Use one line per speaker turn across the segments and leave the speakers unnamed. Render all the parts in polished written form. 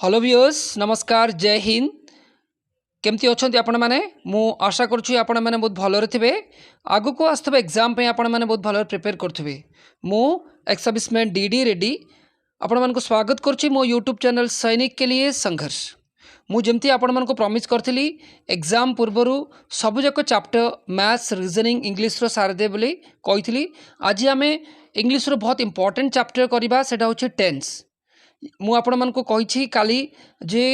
Hello viewers नमस्कार जय हिंद केमती अच्छा आपण मैंने मु आशा करुँच आपण मैंने बहुत भलरे थे आग को आसुवा एग्जाम आपण मैंने बहुत भल प्रिपेयर करुवे मु एक्स सर्विसमैन डी रेड्डी आपण मानक स्वागत करुँच मो यूट्यूब चैनल सैनिक के लिए संघर्ष मुझे आपण मानक प्रॉमिस करी एग्जाम पूर्वर सबुजाक चैप्टर मैथ्स रीजनिंग इंग्लिश रो सारदे बोली कही आज आम इंग्लिश रो बहुत इंपोर्टेंट चैप्टर करवा सेटा हूँ टेंस मु आपण मानक कही काली जे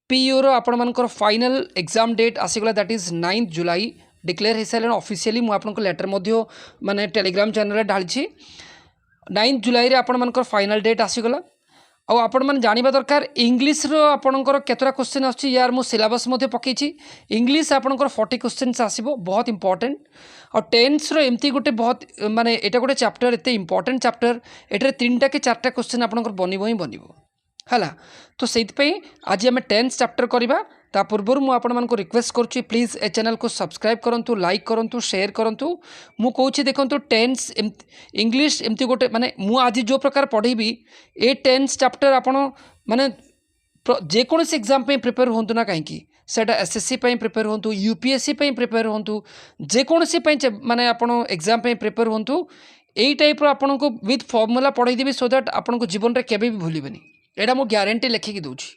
पीयू रो आपण मानकर फाइनल एग्जाम डेट आसीगला दैट इज 9 जुलाई डिक्लेयर हो सारे ऑफिशियली मु आपनको लेटर मध्य माने टेलीग्राम चैनल ढाली 9 जुलाई रे आपण मानकर फाइनल डेट आसीगला आउ आपण माने जानिबा दरकार इंग्लिश रो आपणकर केतरा क्वेश्चन आछि यार मु सिलेबस मध्ये पकेछि इंग्लिश आपणकर 40 क्वेश्चंस आसीबो बहुत इंपोर्टेंट और टेंस रो एमती गोटे बहुत माने एटा गोटे चैप्टर एते इंपोर्टेंट चैप्टर एटारे 3टा कि 4टा क्वेश्चन आपणकर बनिबो ही बनिबो हला तो सेइतपई आज आम टेंस चैप्टर करवा ता पूर्व मु आपण मानको रिक्वेस्ट करुँच प्लीज ए चैनल को सब्सक्राइब करंतु लाइक करंतु शेयर करंतु मु कहूँ देखंतु टेंस इंग्लिश एमती गोटे माने मु आज जो प्रकार पढ़ेबी ए टेंस चैप्टर आपण माने जेकोसी एग्जाम पे प्रिपेयर होंतु ना कहीं सेटा एसएससी पे प्रिपेयर होंतु यूपीएससी पे प्रिपेयर होंतु जेकोसी माने आपण एग्जाम पे प्रिपेयर होंतु एई टाइप रो आपण को विथ फॉर्मूला पढ़ाई देबी सो दैट आपण को जीवन रे केबे भी भूलिबेनी एटा मो ग्यारंटी लिखिकी दूची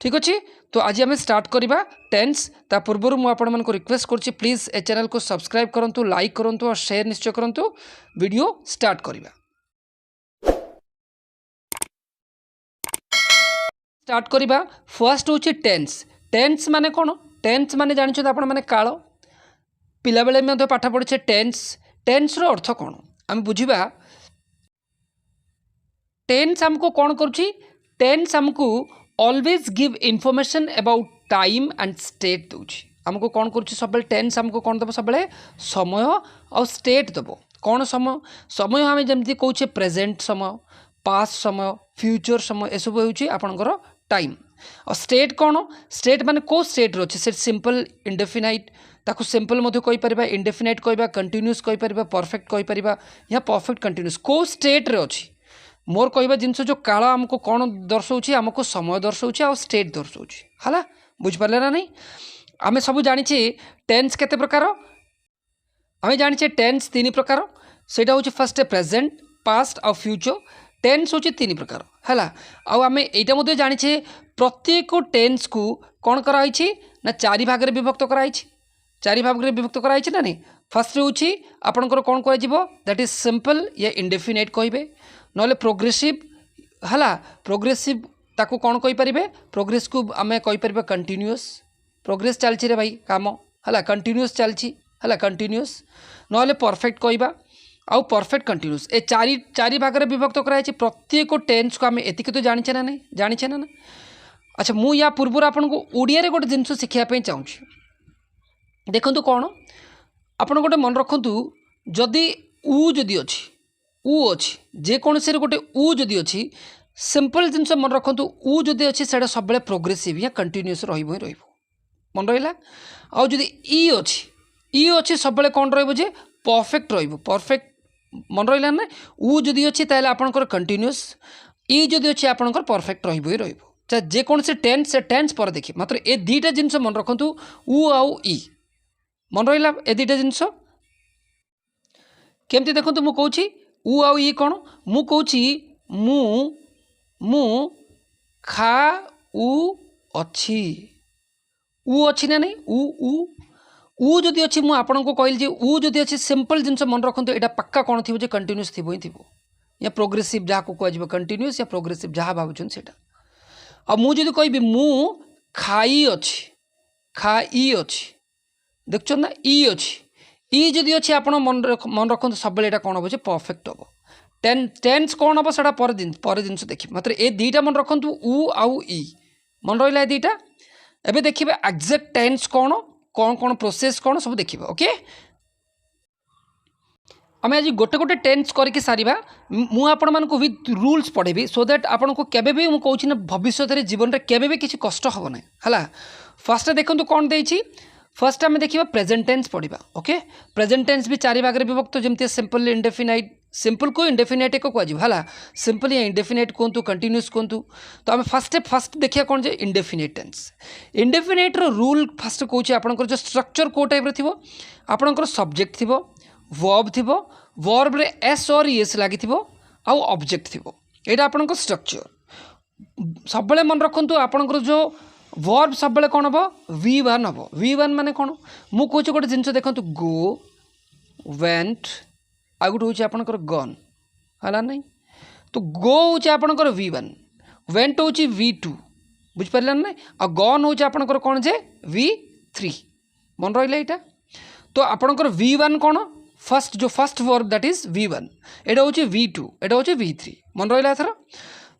ठीक अच्छे तो आज आम स्टार्ट करवा टेंस ता पूर्व मु आपण मानको रिक्वेस्ट करुँच प्लीज ए चैनल को सब्सक्राइब करंतु लाइक करंतु और शेयर निश्चय करंतु वीडियो स्टार्ट करवा स्टार्ट करवा फर्स्ट हूँ टेंस टेंस माने कौन टेंस माने जानिछो आपण माने काल पिला बेले में पाठ पढ़े टेंस टेंस रो अर्थ कौन आम बुझा टेंस हमको कौन करुँची टेंस हमको always give information about time and state दूची हमको कौन करुँची सब टेंस हमको कौन दब सब समय और स्टेट दब कौन समय समय आम जमी कौचे प्रेजेंट समय पास्ट समय फ्यूचर समय एसब हूँ आपणकर टाइम और स्टेट कौन स्टेट माने को स्टेट रो से सिंपल इंडेफिनाइट ताकू सिंपल मध्य कहि परिबा इंडेफिनाइट कहबा कंटिन्यूअस कहि परिबा परफेक्ट कहि परिबा या परफेक्ट कंटिन्यूअस को स्टेट रे अछि मोर कहबा जिनस जो काल आमको कौन दर्शाऊँ आमको समय दर्शाऊँ आ स्टेट दर्शाऊँ है बुझिपारे ना नहीं आम सब जानी टेंस केते प्रकार आम जानी टेंस 3 प्रकार सेटा हूँ फर्स्ट प्रेजेंट पास्ट और फ्यूचर टेंस हूँ 3 प्रकार है आम यहाँ जानी प्रत्येक टेंस को कौन कराई ना 4 भाग में विभक्त कराई 4 भाग में विभक्त कराई ना नहीं फर्स्ट हूँ आपणकर कौन कह दैट इज सिंपल या इंडेफिनाइट कहे नले प्रोग्रेसिव है प्रोग्रेसिव ताको कौन कहि परिबे प्रोग्रेस को आम कहि परिबा कंटिन्यूअस प्रोग्रेस चलछि रे भाई काम है कंटिन्यूअस चलछि है कंटिन्यूअस नले परफेक्ट कहबा आउ परफेक्ट कंटिन्यूअस ए 4 भाग में विभक्त कराई प्रत्येक टेंस को आम एतिक तो जानिछे ना नहीं जानिछे ना अच्छा मु या पूर्व आपको ओडिया रे गोटे जिनस शिखापी चाहूँ देखंतु कौन आपण गोटे मन रखंतु जदि जदि अच्छी अच्छी जेकोसी गोटे जदि अच्छी सिंपल जिनस मन रखु जदि अच्छी से सब प्रोग्रेसिव या कंटिन्यूअस रही मन रहा आउ जदि अच्छी सब कौन रही परफेक्ट परफेक्ट मन रहा ना जदि अच्छी ताले आपणकर कंटिन्यूअस जदि अच्छी आपणकर परफेक्ट रही जेकोसी टेंस से टेंस पर देखिए मात्र ए 2टा जिनस मन रखु आउ मन रहा ए 2टा जिनस केमती देखो मु कहूँ आउ कौन मु कहूँ मु खा अच्छी अच्छी ना नहीं जदि अच्छी मुझे आपन को कहली जदि अच्छी सिंपल जिनस मन रखु यहाँ पक्का कौन थी कंटिन्यूअस थी ही थी या प्रोग्रेसिव जहाँ को कह कंटिन्यूअस या प्रोग्रेसिव जहाँ भावुन से आ मुझे कहि मु खाई अच्छी देख ना अच्छी जदि अच्छी आप मन रखु सब कौन हम परफेक्ट हम टेंस कौन हम से पर जिन देखिए मात्र ए 2टा मन रखु आउ मन रहा 2टा एबे देखिए एक्जेक्ट टेंस कौन कौन कौन प्रोसेस कौन सब देखिए ओके आम आज गोटे गोटे टेंस करके सारिबा मु आपण मानको विथ रूल्स पढ़ेबी सो दैट आपण को केबे भी मु कहूँ ना भविष्य रे जीवन रे केबे भी किसी कष्ट हो ना है फर्स्ट देखंतु कौन देछि फर्स्ट आम देखा प्रेजेंट टेंस पढ़ा ओके प्रेजेंट टेंस भी 4 भाग में विभक्त जमती सिंपल इंडेफिनाइट सिंपल को इंडेफिनेट को कहुला सिंपल या इंडेफिनेट कहतु कंटिन्यूस कहतु तो आम फास्ट देखिए कौन जे indefinite tense indefinite rule first कौचे आपंकर जो स्ट्रक्चर को टाइप थो आपंकर सब्जेक्ट थी वर्ब थी वर्ब रे एस और एस लगी आउ ऑब्जेक्ट थी यहाँ आपंकर स्ट्रक्चर सब मन रखु आपंकर जो वर्ब सब कौन हम V1 हम V1 माने कौन मु कहूँ गोटे जिन देखो गो वेंट आ गोटे हूँ आपंकर गन है नहीं तो गो हूँ आपंकर V1 वेंट हूँ V2 बुझिपारे ना आ गन हूँ आपंकर कौन जे V3 मन रहा यहाँ तो आपंकर V1 कौन फर्स्ट जो first verb that is V1 एटा हूँ V2 एटा हूँ V3 मन रहा एथर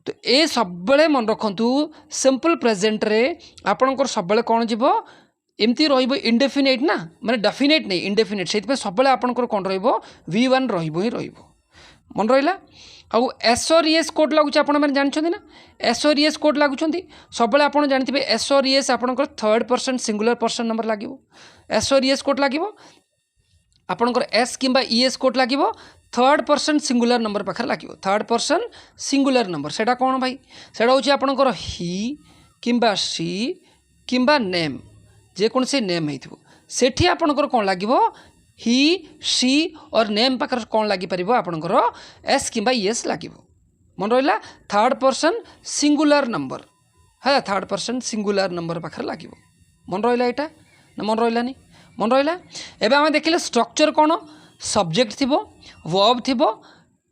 तो ये सब मन रखु सिंपल प्रेजेंट रे आपणकर सब कौन जीव एमती इंडेफिनेट ना माने डेफिनेट नहीं इंडेफिनेट से सब आपणकर कौन V1 ही मन रहा आउ एस और एस कोड लगुच आपने जानते ना एस और एस कोड लगुंट सब आप जानते एस और एस आपंकर third person singular person number लगे एस और एस कोड लगे आपंकर एस किंबा ईएस कोड लगे थर्ड पर्सन सिंगुलर नंबर पाखे लगे थर्ड पर्सन सिंगुलर नंबर सेटा कौन भाई सेटा हूँ आपंकर ही किंबा सी किंबा नेम जेकोसी नेम हो सेठी आपंकर कौन लगे ही सी और नेम पाखे कौन लगिपर आपंकर एस किंबा ईएस लगे मन रहा थर्ड पर्सन सिंगुलर नंबर है थर्ड पर्सन सिंगुलर नंबर पाखे लगे मन रहा यहाँ ना मन रहा मन रहा एवं आम देखिले स्ट्रक्चर कौन सब्जेक्ट थी वर्ब थी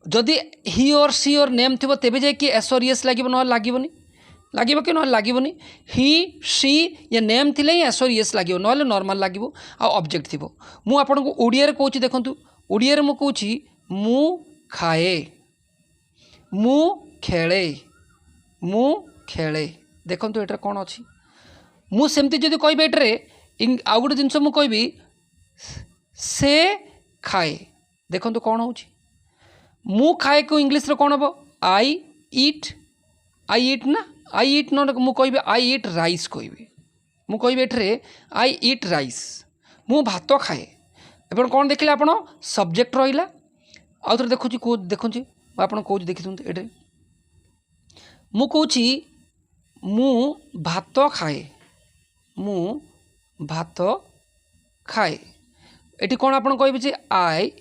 जदि ही और सी और नेम थी तेज जाकि एस और एस लगे ना लगनी लगे कि ना लगनी ही सी या नेम थी ही एस और एस लगे ना नॉर्मल लगे ऑब्जेक्ट थी मुझे आपको ओडिया कौच देखूँ ओडिया मु कौच मु खाए मु खेले देखो ये कौन अच्छी मुझे जदि कह आउ गोटे जिनस मुझे से खाए देखो कौन हो मु खाए को इंग्लीश रे कौन हम आई इट ना आई इट न मुझे आई इट राइस कहि ये आई इट राइस मु भात खाए एवं कौन देखिले आप सब्जेक्ट रहा आउ थे देखुची देखुँ आप कौच देखी ये मु कौची मु भात खाए मु भात खाए ये कौन आप कहे आई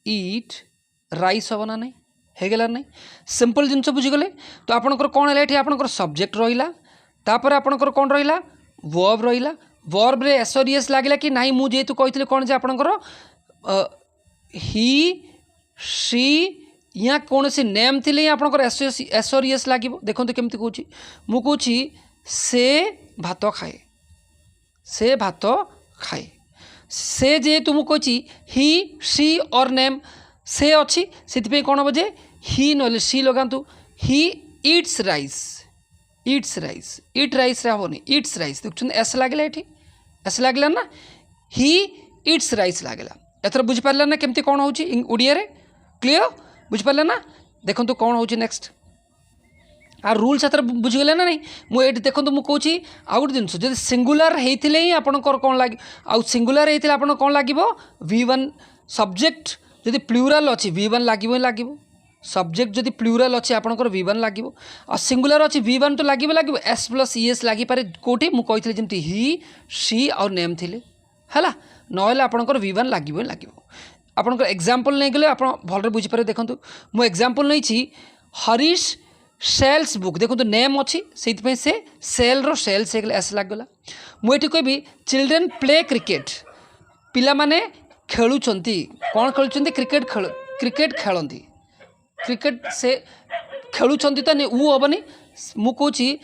इट राइस हम ना नहीं होगला नहीं सिंपल जिनस बुझीगले तो आपंकर कौन है ये आपंकर सब्जेक्ट रहा तापर आपंकर कौन रहा वर्ब रहा वर्ब रे एस और एस लगे कि नहीं मुझे कही कौन जे आपंकर ही सी या कौन सी नेम थी आपंकर एस और एस लगे देखो केमती कौच मु कौच से भात खाए से भात खाए से जेहेतु मुझे कही ही सी और नेम से अच्छी से कौन हम जे ही ना सी लगातु ही इट्स राइस इट राइस हेनी इट्स राइस देखुन एस लगे ये एस लगे ना ही इट्स राइस लगे एथर बुझिपारे ना केमती कौन हो ओडिया क्लीयर बुझिपारे ना देखो कौन हो नेक्स्ट आ रूल्स एथर बुझीगले ना नहीं मुझे देखो मुझे कौच आउ गोटे जिन जब सिंगुलर होते ही आपंकर कौन लगे आउ सिंगुलर होते आप कौन लगे V1 सब्जेक्ट जदि प्लूराल अच्छी V1 लगे सब्जेक्ट जदि प्लूराल अच्छी आपंकर V1 लगे आ सिंगुलर अच्छी V1 तो लगे एस प्लस ईएस लगी पारे कौटी मुझे जमी ही सी और नेम थी है ना आपंकर V1 लगे आपंकर एग्जाम्पल नहीं गले आप भल बुझीपारे देखो मुझे एग्जाम्पल नहीं हरीश सेल्स बुक देखो नेम अच्छी से सेल रो सेल्स एस लगला मुझे कहबी चिल्ड्रेन प्ले क्रिकेट पिला माने खेलुंट कौन खेलुंट क्रिकेट खेलती क्रिकेट से खेलुंट तो नहीं वो हेनी मुझे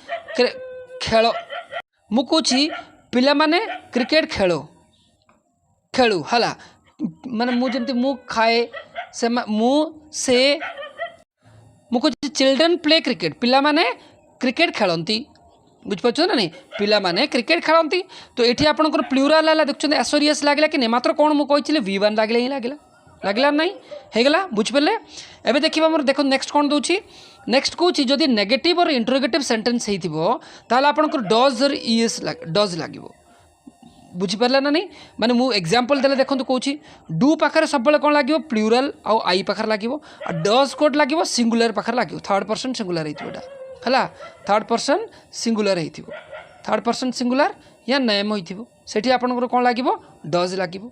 खेल मुझे पिला माने क्रिकेट खेलु है माने मुझे मु खाए से मुझे मुझे चिल्ड्रेन प्ले क्रिकेट पिला माने क्रिकेट खेलती बुझिपार ना नहीं पिला माने क्रिकेट खेलती तो ये आपंकर प्लूराल है देखते एस और एस लगे कि नहीं मात्र कौन मुझे V1 लगे ही लगला नहीं होगला बुझिपारे एवं देखिए आम देख नेक्स्ट कौन दूसरी नेक्स्ट कौच जदि नेगेटिव और इंटरोगेटिव सेंटेंस होता आपंकर डज और ईएस डज लगे बुझीपारे ना नहीं माने मु एग्जांपल देले देखंतु कहूची डू पाखरे सब बेले कोन लागिवो प्लूरल आ आई पाखरे लागिवो आ डज कोड लागिवो सिंगुलर पाखरे लागिवो थर्ड पर्सन सिंगुलर हेतिवो एटा हला थर्ड पर्सन सिंगुलर हेतिवो थर्ड पर्सन सिंगुलर या नेम होइथिवो सेठी आपनकर कोन लागिवो डज लागिवो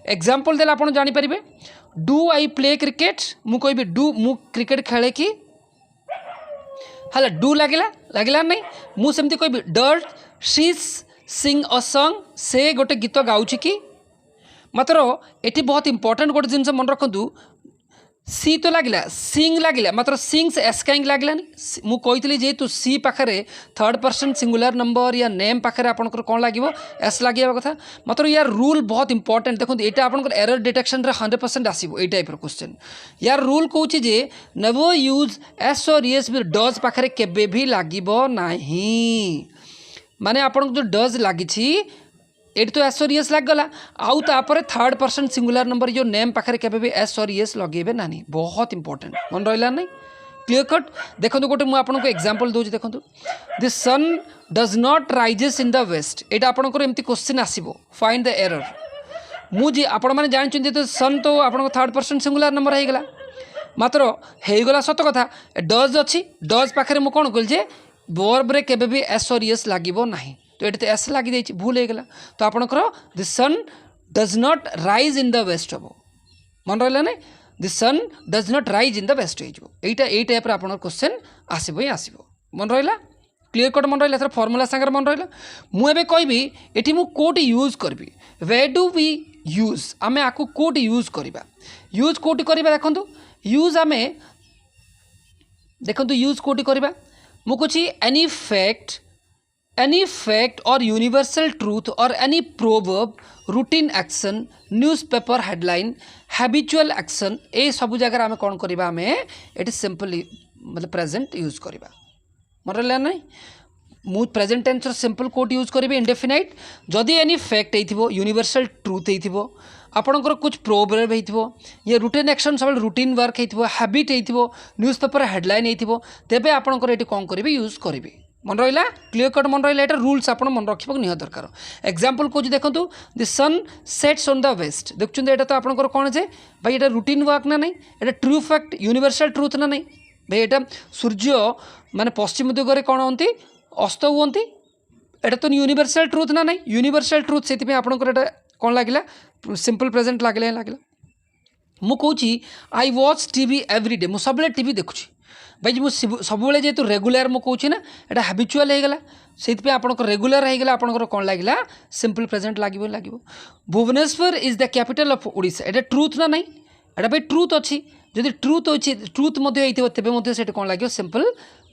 एग्जांपल देले आपन जानि परिबे डू आई प्ले क्रिकेट मु कहबी डू मु क्रिकेट खेले कि हला डू लागिला नहीं मु सेमती कहबी does she Singh a song से गोटे गीत गाउची कि मात्र एटी बहुत इंपोर्टेंट गोटे जिनस मन रखु सी तो लगिला सिंग लगिला मात्र सिंग से एस कहीं लगिलानी मु कही जेहेतु सी पाखे थर्ड पर्सन सिंगुलर नंबर या नेम पाखे आपंकर कौन लगे एस लगे कथा मात्र यार रूल बहुत इंपोर्टेंट देखो यहाँ आपंकर एरर डिटेक्शन 100% आसो ये टाइप क्वेश्चन यार रूल कौच जे नेवर यूज एस और एस डज पाखे केबे भी लगिबो नहीं माने आपन जो डज लगी ये तो एस और एस लगला आउ तापर थर्ड पर्सन सिंगुलर नंबर जो नेम पाखे केबे भी एस और एस लगे ना बहुत इंपोर्टेंट मन रहा नहीं क्लियर कट देखो गोटे मुझे एग्जांपल दूसरी देखो the sun does not rises in the west यहाँ आपंकर एमती क्वेश्चन आसो फाइंड द एरर मुझे आपण मैंने जानते तो सन तो आप थर्ड पर्सन सिंगुलर नंबर हो गला मात्र होगला सत कथा डज अच्छी डज पाखे मुझे कौन कहली वर्ब केबे भी एस और एस लगे ना तो ये तो एस लगी जाइए भूल होगा तो आपंकर the sun does not rise in the west हम मन रहा ना the sun does not rise in the west हो टाइप आप क्वेश्चन आसो ही आसो मन रहा क्लियर कट मन रहा फर्मुला सागर मन रहा मुझे कहबी ये मुझे यूज करी वे डू वी यूज आम आपको कौटी यूज करवा यूज कौटी करवा देखो यूज आम देखो यूज कौटी करवा मुझे एनी फैक्ट और यूनिवर्सल ट्रूथ और any proverb routine action newspaper headline habitual action ये सब जगह आम कौन करवा आम ये सिंपल मतलब प्रेजेंट यूज करवा मन रहा ना मु प्रेजेंट टेंस सिंपल कोट यूज करी इंडेफिनाइट जदि एनी फैक्ट हो यूनिवर्सल ट्रूथ हो आपणकर कुछ प्रोवर्ब हो ये रूटीन एक्शन सब रूटीन वर्क हो हैबिट हो न्यूज़पेपर हेडलाइन हो तेबे आपणकर ये कौन करेंगे यूज करेंगे मन रहा क्लियर कट मन रहा रूल्स आप मन रखा निहत दरकार एग्जांपल कौन देखो the sun sets on the west देखते यहाँ तो आपंकर कौन है भाई ये रूटीन वर्क ना नहीं ये ट्रू फैक्ट यूनिवर्सल ट्रूथ ना नहीं भाई ये सूर्य माने पश्चिम दिगरे कौन होती अस्त हुंती एटा तो यूनिवर्सल ट्रूथ ना नहीं यूनिवर्सल ट्रूथ से आपंकर एटा कौन लगे सिंपल प्रेजेंट लगे मु कहूँ I watch TV every day मुझे सब टीवी देखुची भाई मुझे सब जेहतु रेगुलर मुझे कहूँ ना यहाँ हाबिचुआल होगा से आपंकर रेगुलर होगा आपंकर कौन लगे सिंपल प्रेजेंट लगे Bhubaneswar is the capital of Odisha एटा ट्रूथ ना नहीं एटा भाई ट्रूथ अच्छी जदि ट्रूथ अच्छी ट्रूथ तेज से कौन लगे सिंपल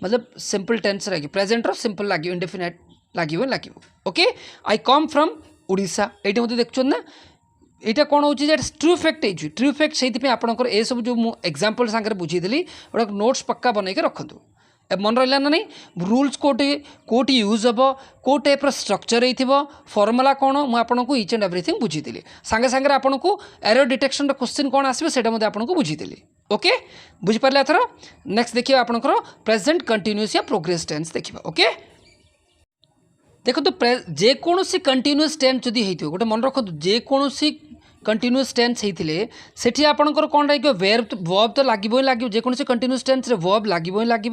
मतलब सिंपल टेंस लगे प्रेजेंट सिंपल लगे इंडेफिनाइट लगे okay I come from Odisha ये मतलब देखुं ना यहाँ कौन हो ट्रू फैक्ट हो ट्रू फैक्ट से आपंकर ये सब जो मुझे एग्जांपल सांगे बुझीदी गोटे नोट्स पक्का बनईके रखु मन रहा ना नहीं रूल्स कोटी यूज हम कौ टाइप स्ट्रक्चर हो फर्मुला कौन मुझे इच एंड एवरीथिंग बुझीदी सांगे सांगे आपको एरर डिटेक्शन क्वेश्चन कौन आसो से आपको बुझीदी ओके बुझीपारे एथर नेक्स्ट देखिए आपंकर प्रेजेंट कंटिन्यूअस या प्रोग्रेस टेंस देखिए ओके देखो तो जेकोसी कंटिन्यूअस टेंस जदि होती गोटे मन रखु जेकोसी कंटिन्यूअस टेंस होते सेठी आपंकर कौन लगे वर्ब तो लगे ही लगे जेकोसी कंटिन्यूअस टेंस वर्ब लगे ही लगे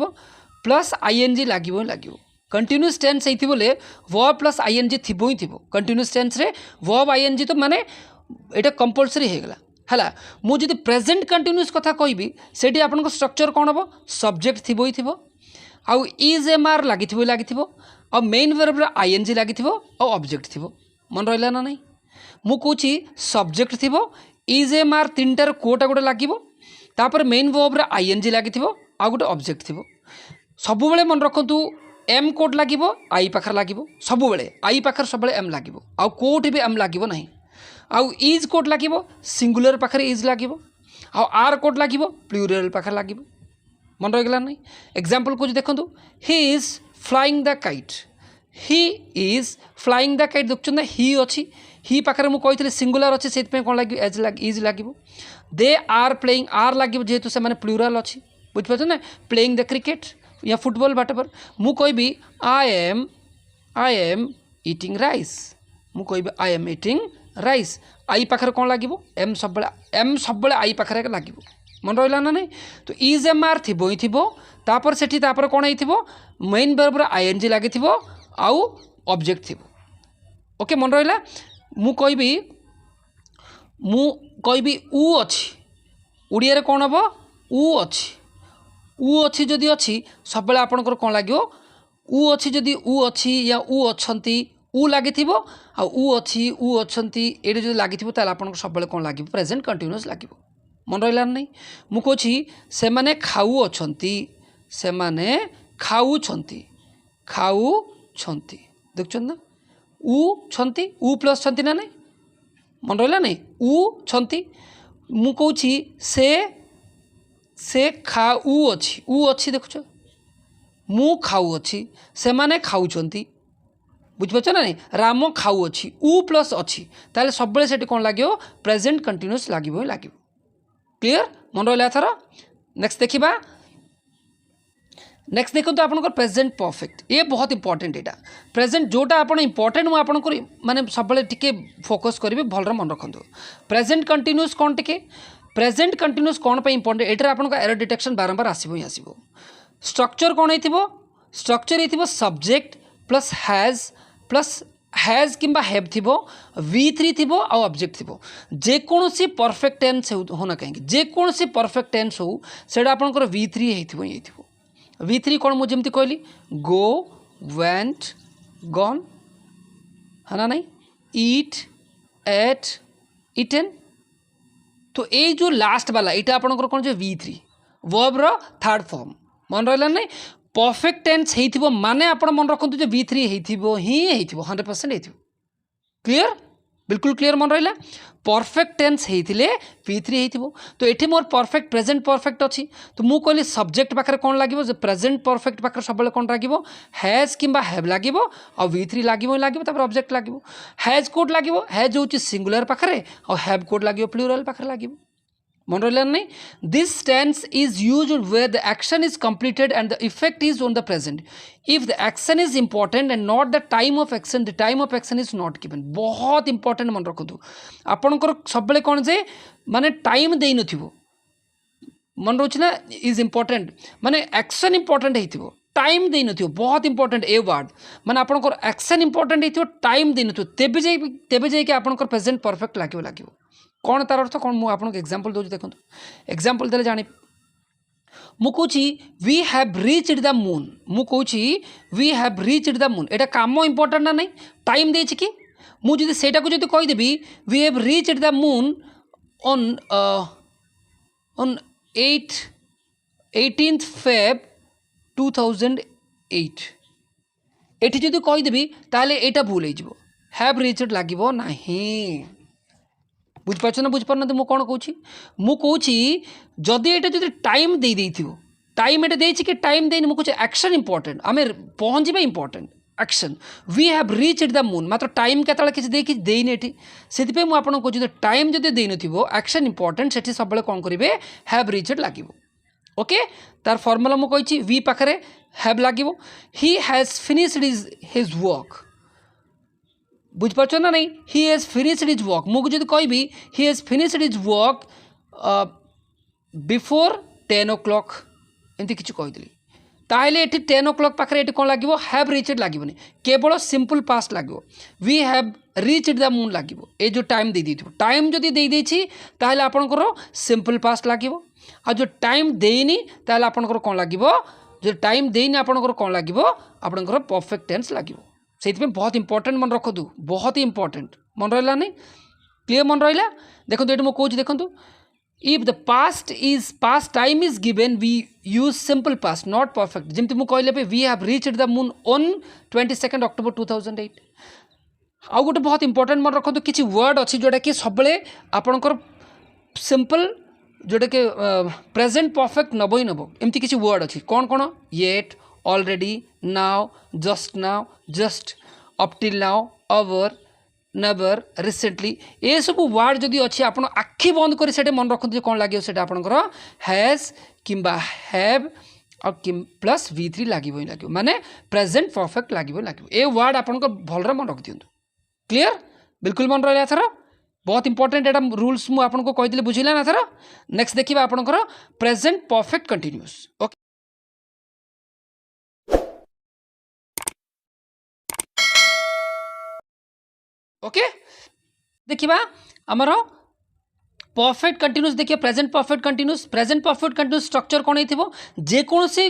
प्लस आईएनजी लगे ही लगे कंटिन्यूअस टेंस होती बोले वर्ब प्लस आईएनजी थी ही थी कंटिन्यूअस टेंस रे वर्ब आईएनजी तो माने यहाँ कंपलसरी होगला है मुझे प्रेजेंट कंटिन्यूअस कथा कहबी से आपन स्ट्रक्चर कौन हम सब्जेक्ट थी ही थी आउ इज एम आर लगी और मेन वर्ब आईएनजी लगी ऑब्जेक्ट थी मन रहा ना नहीं मु कहूँ सब्जेक्ट थी इज एम आर तीन टार कोटा गोटे लगे मेन वर्ब आईएनजी लगी आ गोटे ऑब्जेक्ट थी सब मन रखु एम कोट लगे आई पाखर लगे सब आई पाखर सब एम लगे आउ कोट भी एम लगे ना आउ इज कोट लगे सिंगुलर पाखे इज लगे आउ आर कोट लगे प्लूरल पाखे लगे मन रहीगला नहीं एग्जांपल कुछ देखो he is flying the kite he is flying the kite देखुं ना ही अच्छी ही पाखे मुझे कही सिंगुलर अच्छी से कौन लगे इज लगे दे आर प्लेइंग आर लगे जेहेतु से मैंने प्लूराल अच्छी बुझीपार ना प्लेइंग द क्रिकेट या फुटबॉल वाटेवर मुझे कहि आई एम ईटिंग राइस मु कहि आई एम इटिंग राइस आई पाखे कौन लगे एम सब आई पाखे लगे मन रहा ना नहीं तो इज एम आर थी ही थोपर से कौन हो मेन वर्ब आईएनजी लगे आउ ऑब्जेक्ट थी ओके मन रहा मु कहि उ अच्छी उड़िया रे कौन हम उ अच्छी जदि अच्छी सब आपंकर कौन लगे उ अच्छी जदि उ अच्छी या उ अच्छी उ लगे आ उ अच्छी उ अच्छी ये जो लगे आप सब कौन लगे प्रेजेंट कंटिन्यूअस लगे मन रहा नहीं मु कौची से माने खाऊ अच्छी से माने खाऊछंती देखुं ना उ छंती उ प्लस छंती ना नहीं मन रहा नहीं उ छंती मु कौची से खाऊ अच्छी देखुच मु खाऊ अच्छी से माने खाऊछंती बुझिपारछ ना नहीं राम खाऊ अच्छी उ प्लस अच्छी ताले सब से कौन लगे प्रेजेंट कंटिन्यूअस लगे क्लियर मन रहा थर नेक्स्ट देखा नेक्स्ट देखो तो आपंकर प्रेजेंट परफेक्ट ये बहुत इंपॉर्टेंट यहाँ प्रेजेंट जोटा आप इंपॉर्टेंट मुझे आपंकर माने सब टिके फोकस करेंगे भलर मन रखु प्रेजेंट कंटिन्यूअस कौन टिके प्रेजेंट कंटिन्यूअस कौन पे इंपॉर्टेंट एटर आपन एरर डिटेक्शन बारंबार आसो ही आसो स्ट्रक्चर कौन हो स्ट्रक्चर हो सब्जेक्ट प्लस हैज किंबा हैव थी V3 थी आ ऑब्जेक्ट थी जेकोसी परफेक्ट टेन्स होना कहीं जेकोसी परफेक्ट टेन्स हो सेटा आपंकर V3 हो V3 कौन मुझे कहली गो वेंट गॉन है ना नहीं ईट एट इटेन तो ये जो लास्ट वाला यहाँ आपंकर कौन जो V3 वर्ब रो थर्ड फॉर्म मन रहा नहीं परफेक्ट टेन्स हो माने आप मन रखु जो V3 ही 100% हो क्लियर बिल्कुल क्लियर मन रहा परफेक्ट टेन्स होते V3 हो तो ये मोर परफेक्ट प्रेजेंट परफेक्ट अच्छी तो मुझे कहली सब्जेक्ट पाखे कौन लगे प्रेजेंट परफेक्ट पाखे सब कौन लगे हैज किंबा हैव लगे आ V3 लगे ऑब्जेक्ट लगे हैज कोड लगे हैज हूँ सिंगुलर पाखे और हैव कोड लगे प्लूरल पाखे लगे मन रहा नहीं this tense is used where the action is completed and the effect is on the present if the action is important and not the time of action the time of action is not given बहुत important मन रखु आपणकर सब कौन से माने time दे न मन रोच ना इज इंपॉर्टेंट माने एक्शन इंपॉर्टेंट हो टाइम दे न बहुत इंपॉर्टेंट ए वर्ड माने आपणकर एक्शन इंपॉर्टेंट हो टाइम दे न तेबे जाइए आपणकर प्रेजेंट परफेक्ट लगे कौन तार अर्थ कौन मुझे आपको एग्जांपल दूसरी देखो एग्जांपल देले जानी मुझे we have reached the moon मुझे we have reached the moon एटा काम इंपॉर्टेंट ना नहीं टाइम देछि कि मुझे सेटा को जदि कहिदेबी we have reached the moon on 18th Feb 2008 एठी जदि कहिदेबी ताले एटा भूल हो जिवो हैव रीच्ड लागिवो नाही बुझिपार ना बुझिपार मुझे कौन कौच जदि ये जो टाइम दे टाइम ये देछि कि टाइम देनी मुझे एक्शन इंपॉर्टेंट आम पहुँचा important action we have reached the moon मात्र टाइम केतला किसी देखी देनी ये से मुझे कौच टाइम जब देन एक्शन इंपॉर्टेंट से सब कौन करेंगे हैव रीच्ड लगे ओके तार फॉर्मूला मुझे वी पाखे हैव लगे he has finished his work बुझिपार ना नहीं he has finished his work मुझे जो कहि he has finished his work before 10 o'clock एमती किसी कहीदेली ताहले ये 10 o'clock पाखे ये कौन लगे हैव रीच्ड लगे केवल सिंपल पास्ट लगे we have reached the moon लगे ये जो टाइम दे टाइम जदि देदेछि ताहले आपनकर सिंपल पास्ट लगे आ जो टाइम देनी ताहले आपनकर कौन लगे जो टाइम देनी आपनकर कौन लगे आपनकर परफेक्ट टेंस लगे से बहुत इंपॉर्टेंट मन रखु बहुत ही इंपॉर्टेंट मन रहा नहीं क्लियर मन रहा देखो ये मुझे कौच देखो if the past time is given we use simple past not perfect जमी मुझे कहले we have reached the moon on 22 October 2008 आउ गोटे बहुत इंपॉर्टेंट मन रखु किसी वर्ड अच्छी जोटा कि सब आपणकर सिंपल जोटा कि प्रेजेंट परफेक्ट नब ही नब एमती किसी वर्ड अच्छी कौन कौन yet already now just up till now our never recently ये सब वर्ड जदि अच्छी आप आखि बंद कर मन रखते कौन लगे से आपंकर हैज किंबा हैव और प्लस V3 लगे ही लगे माने प्रेजेंट परफेक्ट लगे ये वर्ड आपंकर भलर मन रखि दिंतु क्लीयर बिल्कुल मन रहा थर बहुत इंपोर्टेंट एटा रूल्स मु आपको कही बुझिला ना थर नेक्स्ट देखिए आपंकर present perfect continuous okay okay देखिए आमर परफेक्ट कंटिन्यूअस देखिए प्रेजेंट परफेक्ट कंटिन्यूअस स्ट्रक्चर कौन हो जेकोसी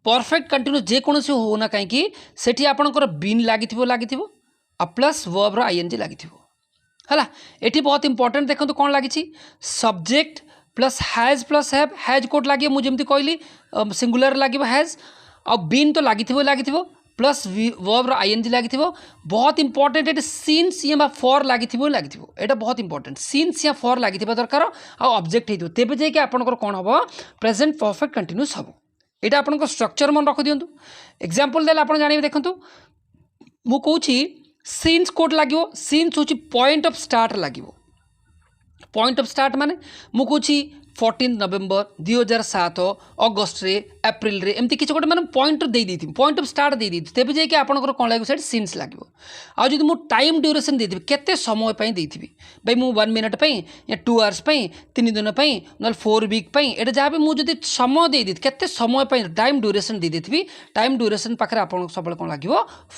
परफेक्ट कंटिन्यूअस जेकोसी होना कहीं सेठी आपंकर बीन लगी प्लस वर्ब आईएनजी लगी है ये बहुत इंपोर्टेंट देखो कौन लगी सब्जेक्ट प्लस हैज कोट लगे मुझे कहली सिंगुलर लगे हैज आ बीन तो लगी प्लस वर्ब आईएनजी लगी बहुत इंपोर्टेंट ये सीन्स या फॉर लगी ये बहुत इंपोर्टेंट सीन्स या फॉर लगी दरकार आ ऑब्जेक्ट हो तेज जाकि आपंकर कौन हम प्रेजेंट परफेक्ट कंटिन्यूअस हम यहाँ आपंकर स्ट्रक्चर मन रख दिंतु एग्जांपल देला आप जानवे देखो मु कहूँ सीन्स कोट लगे सीन्स हूँ पॉइंट ऑफ स्टार्ट लगे पॉइंट ऑफ स्टार्ट माने मु कहूँ 14 नवेम्बर 2007 अगस्ट रे एप्रिल रे एमती किसी गोटे मैंने पॉइंट दे दी पॉइंट ऑफ स्टार्ट दे दी तेज जाकि आपंकर कौन लगे सैट सीन्स लगे आदि मुझे टाइम ड्यूरेशन देती केते समय देती भाई मुझे 1 मिनट या 2 आवर्स 3 दिन ना 4 वीक ये जहाँ भी मुझे समय दे दी केते समय टाइम ड्यूरेशन दे दी टाइम ड्यूरेशन पाखे आप सब कौन लगे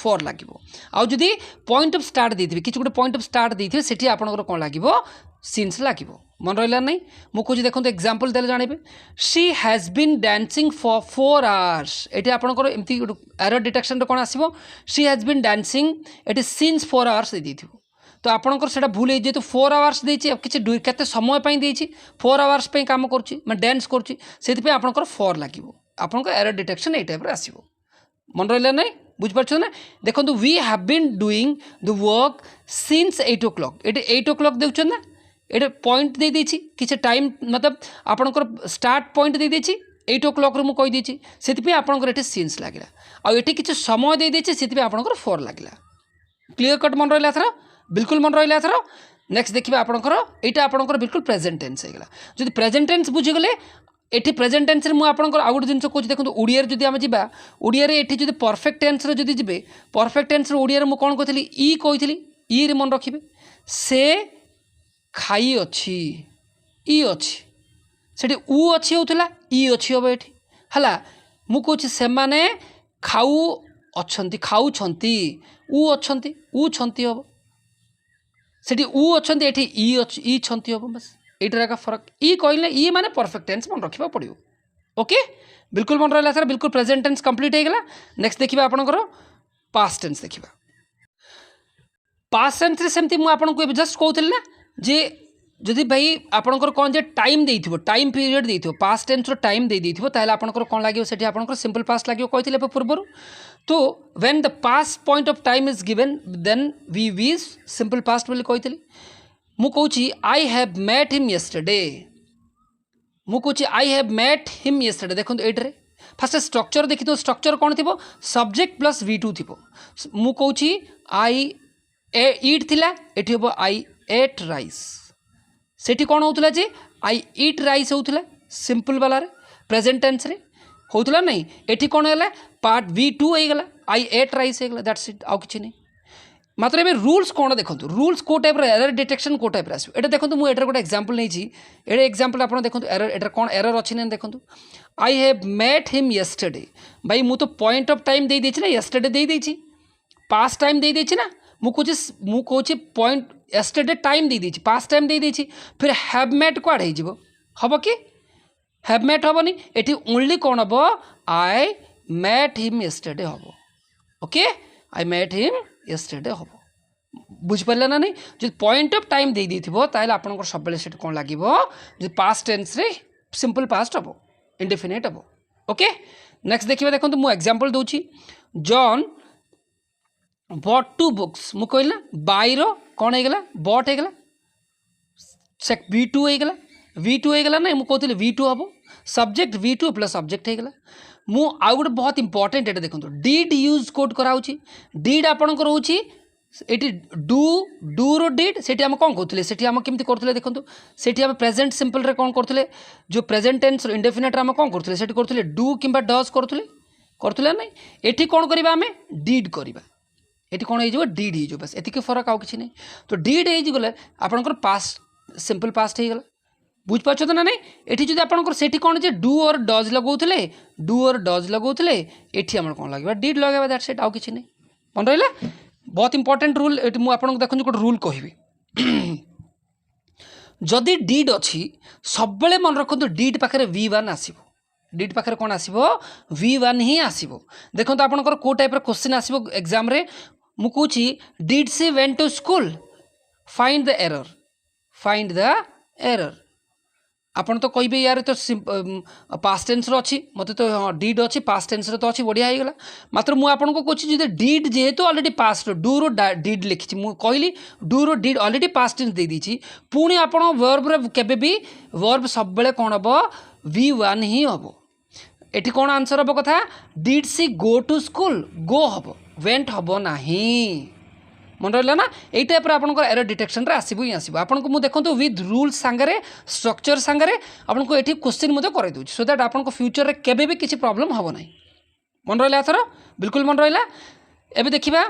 4 लगे आदि पॉइंट ऑफ स्टार्ट देती किसी गोटे पॉइंट ऑफ स्टार्ट देते से आपंकर कौन लगे सीन्स लगे मन रहा नहीं मुझे देखो एग्जांपल देले जानवे she has been dancing for 4 hours ये आपंकर एमती एरर डिटेक्शन कौन आसो शी हैज़ बीन डांसिंग ये सीन्स 4 आवर्स दे तो आपंकर से भूल हो जेहतु 4 आवर्स देती किसी केते समय देती 4 आवर्स काम कर डांस कर आपंकर 4 लगे आपंकर एरर डिटेक्शन ये टाइप आसो मन रहा नहीं बुझिपार ना देखो we have been doing the work since 8 o'clock ये 8 o'clock देखुन ना ये पॉइंट दे देछि किसी टाइम मतलब आपंकर स्टार्ट पॉइंट दे देछि 8 o'clock रू मुझे कहीदे से आपंकर ये सीन्स लगे आउ ये किसी समय दे देछि से आपंकर 4 लगे क्लीयर कट मन रहा थर बिल्कुल मन रहा थर नेक्स्ट देखिए आपंकर यहाँ आपंकर बिल्कुल प्रेजेंट टेंस होगा जो प्रेजेंट टेंस बुझीगले ये प्रेजेंट टेंस मुझे आपंकर आउ गोटे जिन कहूँ देखो ओडिया जब आम जा ओडिया ये परफेक्ट टेंस जब जी परफेक्ट टेंस ओडिया मुझे कौन कहती ई कही ई रे मन रखिए से खाई अच्छी ई अच्छी से उ अच्छी होता ई अच्छी हम ये है मुझे से मैंने खाऊ अच्छा खाऊँगी उ अच्छा उ छंती हम से उ अच्छा ये ई छंती हम बस यहीटर का फरक ई कहले ई माने परफेक्ट टेंस मन रखा पड़ो ओके बिल्कुल मन रहा सर बिल्कुल प्रेजेंट टेंस कंप्लीट होगा नेक्स्ट देखिए आपंकर पास्ट टेंस देखिए पास्ट टेंस सेमती मुझे जस्ट कहूँ ना जे जदि भाई आपंकर कौन जे टाइम देइथिबो टाइम पीरियड देइथिबो पास्ट टेंस रो टाइम दे देइथिबो ताले आपंकर कौन लागियो सेठी आपंकर सिंपल पास्ट लागियो कहिथिले पूर्वरु तो when the past point of time is given then we use simple past बोली कहिथिले मु कहूची I have met him yesterday मु कहूची I have met him yesterday देखो एट्रे फास्ट स्ट्रक्चर देखि तो स्ट्रक्चर कौन थी सब्जेक्ट प्लस V2 थी मु कहूची आई ईट थिला एठी हो आई एट राइस सेठी कौन होता जे आई ईट राइस होता सिंपल वाला प्रेजेंट टेंस रे होता नहीं एठी कौन है पार्ट V2 होगा आई एट राइस होगा दैट्स इट आउ किछि नहीं मात्र एबे रूल्स कौन देखो रूल्स को टाइप एरर डिटेक्शन को टाइप आसो ये देखो मुझे गोटे एग्जांपल नहीं ये एग्जांपल आप देखो एरर एटर कौन एरर अच्छी ना देखो I have met him yesterday भाई मु तो पॉइंट ऑफ टाइम दे देछि ना यस्टरडे दे देछि पास्ट टाइम दे देछि ना मु कहूँ पॉइंट यस्टरडे टाइम दे देछि पास्ट टाइम दे देछि फिर हैव मेट कुआड़े हो हम कि हैव मेट हेनी ये ओनली कौन हम आई मेट हिम यस्टरडे हम okay I met him yesterday हम बुझिपारे ना नहीं जो पॉइंट ऑफ टाइम दे देथिबो आपन सब से कौन लगे जो पास्ट टेंस रे सिंपल पास्ट हम इंडेफिनिट हम ओके नेक्स्ट देखिए देखो मुझे एग्जांपल दूची जॉन बट 2 बुक्स मु कहला बाई रो कौन होगा बट होगा V2 होगा V2 होगा ना मुझे कहती V2 हम सब्जेक्ट V2 प्लस सब्जेक्ट होगा मु आउ गोटे बहुत इंपोर्टेंट ये देखो डिड यूज कोड कराऊँगी डिड आपंकर होची ये डू रो डिड से कौन कहते से केमती करते देखो से प्रेजेंट सिंपल रे कौन करते जो प्रेजेंट टेंस इंडेफिनिट आम कौन करते से करते डू कि डज करते ना ये कौन करवा आम डिड करवा एटी कौन हो डिड हो बस एतिक फरक आउ कि नहीं तो डिड हो आपंकर पास्ट सिंपल पास्ट हो गला बुझिपार तो ना नहीं एटी जब आपंकर से कौन जे डू और डज लगौले डू और डज लगौले एटी आम कौन लगे डिड लगे दैट सेट आउ कि नहीं मन रहा बहुत इंपोर्टेंट रूल ये मुझे देखो गोटे रूल कहि जदि डिड अच्छी सब मन रखु डिड पाखे V1 आसो डिड पाखे कौन आसो V1 ही आसो देखो आपंकर कौ टाइप क्वेश्चन आसो एग्जाम रे मु कहूँ did she went to school find the error आपन तो कहे यार तो पास्ट टेन्स अच्छी मत तो हाँ डिड अच्छी पास्ट टेन्स तो अच्छी बढ़िया हो गला मात्र मुझे आपको कहूँ जो डिड जेहेतु ऑलरेडी पास्ट डू रो डिड लिखी मुझे कहली डू रो डिड ऑलरेडी पास्ट टेन्स दे दीची पुणी आप वर्ब केबे भी वर्ब सब बेले कौन हम V1 ही हम एटी कौन आंसर हम कथा did she go to school go हम वेंट हम ना मन रहा ना यही टाइप आपंकर एरर डिटेक्शन आसबू ही आसो आपको मुझे देखो विथ रूल्स सांगे स्ट्रक्चर सांगे आपको ये क्वेश्चन कर सो दैट आपको फ्यूचर में केबे भी किसी प्रॉब्लम हम ना मन रहा थर बिल्कुल मन रहा एवं देखा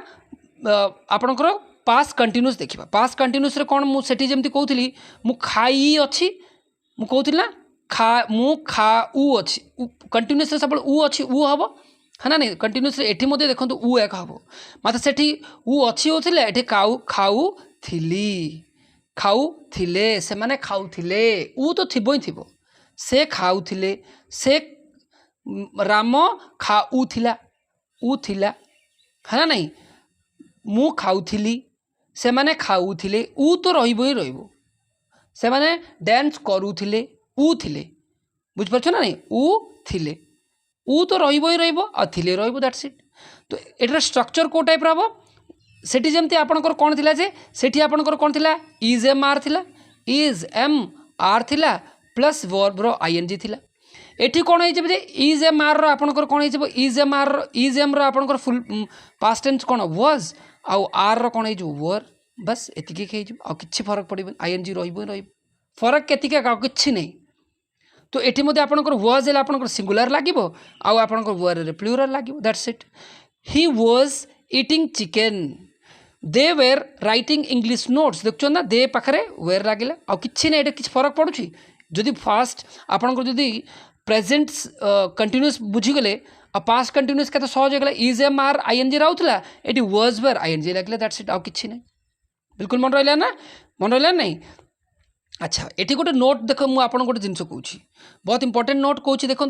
आपणकर पास्ट कंटिन्यूस देखा पास्ट कंटिन्यूस कौन मुझे जमी कहती मु खाई अच्छी मुझे कहती ना मु खाऊ अच्छी कंटिन्यूस सब उ अच्छी उ हम है ना नहीं कंटिन्यूस एठी मध्य देखो उ एक हम मत से उ अच्छी होते ये खाऊ खाऊले से माने खाऊले उ तो थी ही थो से खाऊले से राम खाऊला उ थिला है ना नहीं मु खाऊली से माने खाऊले उ तो रही से माने डांस करूले उ थिले बुझिपार ना नहीं उ थिले उ तो थिले दैट्स इट तो एटार स्ट्रक्चर को टाइप हम सेठी जमती आपणकर कौन थिला जे सेठी आपणकर कौन थिला इज एम आर थिला इज एम आर थिला प्लस वर्ब रो ING थिला एठी कौन हो इज एम आर आपणकर कौन हो इज एम आपणकर फुल पास्ट टेंस कौन वाज आउ आर रो कौन हो वर बस एतिक हो कि फरक पड़े ING फरक केतिक कि नहीं तो ये मध्य आपंकर वाज है आपंकर सिंगुलर लगे आउ आपंकर वर रे प्लूरल लगे that's it he was eating chicken they were writing English notes देखो ना दे पाखे वेर लगे आउ कि ना ये कि फरक पड़ुछि जदि फास्ट आपंकर जदि प्रेजेंट कंटिन्यूस बुझीगले आ पास्ट कंटिन्यूस के सहज होगा इज एम आर ING रहूला ये वाज वेर ING लगे दैट्स इट आउ कि नहीं बिल्कुल मन रहा ना मन रहा नहीं अच्छा ये गोटे नोट देख मुझे गोटे जिन कहूँ बहुत इंपोर्टेंट नोट कहूँ देखो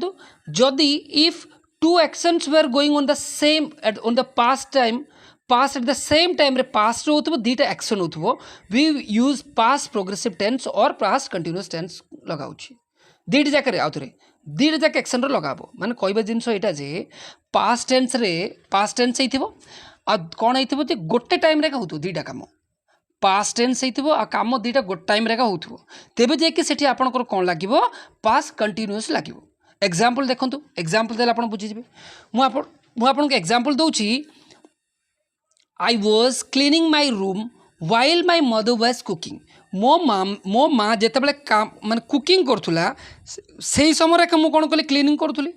जदि if two actions were going on the same on the past at the same time रे पास्ट हो दुटा एक्शन हो we use past progressive tense और पास्ट कंटिन्यूअस टेंस लगाऊँ दुईट जाकर आउ थे दुईटा जाक एक्शन लगाब माने कहवा जिनस यहाँ जे पास्ट टेंस हो कौन हो गोटे टाइम रे हो दुईटा काम पास्ट टेंस हो काम दुईटा गोटे टाइम रे हो तेबे जाकि सेठी आपनकर कौन लगे पास्ट कंटिन्यूअस लगे एग्जाम्पल देखो एग्जाम्पल देले आपन बुझीजिबे मु आपन एग्जाम्पल दउची I was cleaning my room while my mother was cooking मो माँ जिते काम माने कुकिंग करूला से समय मु कौन कली क्लीनिंग करूली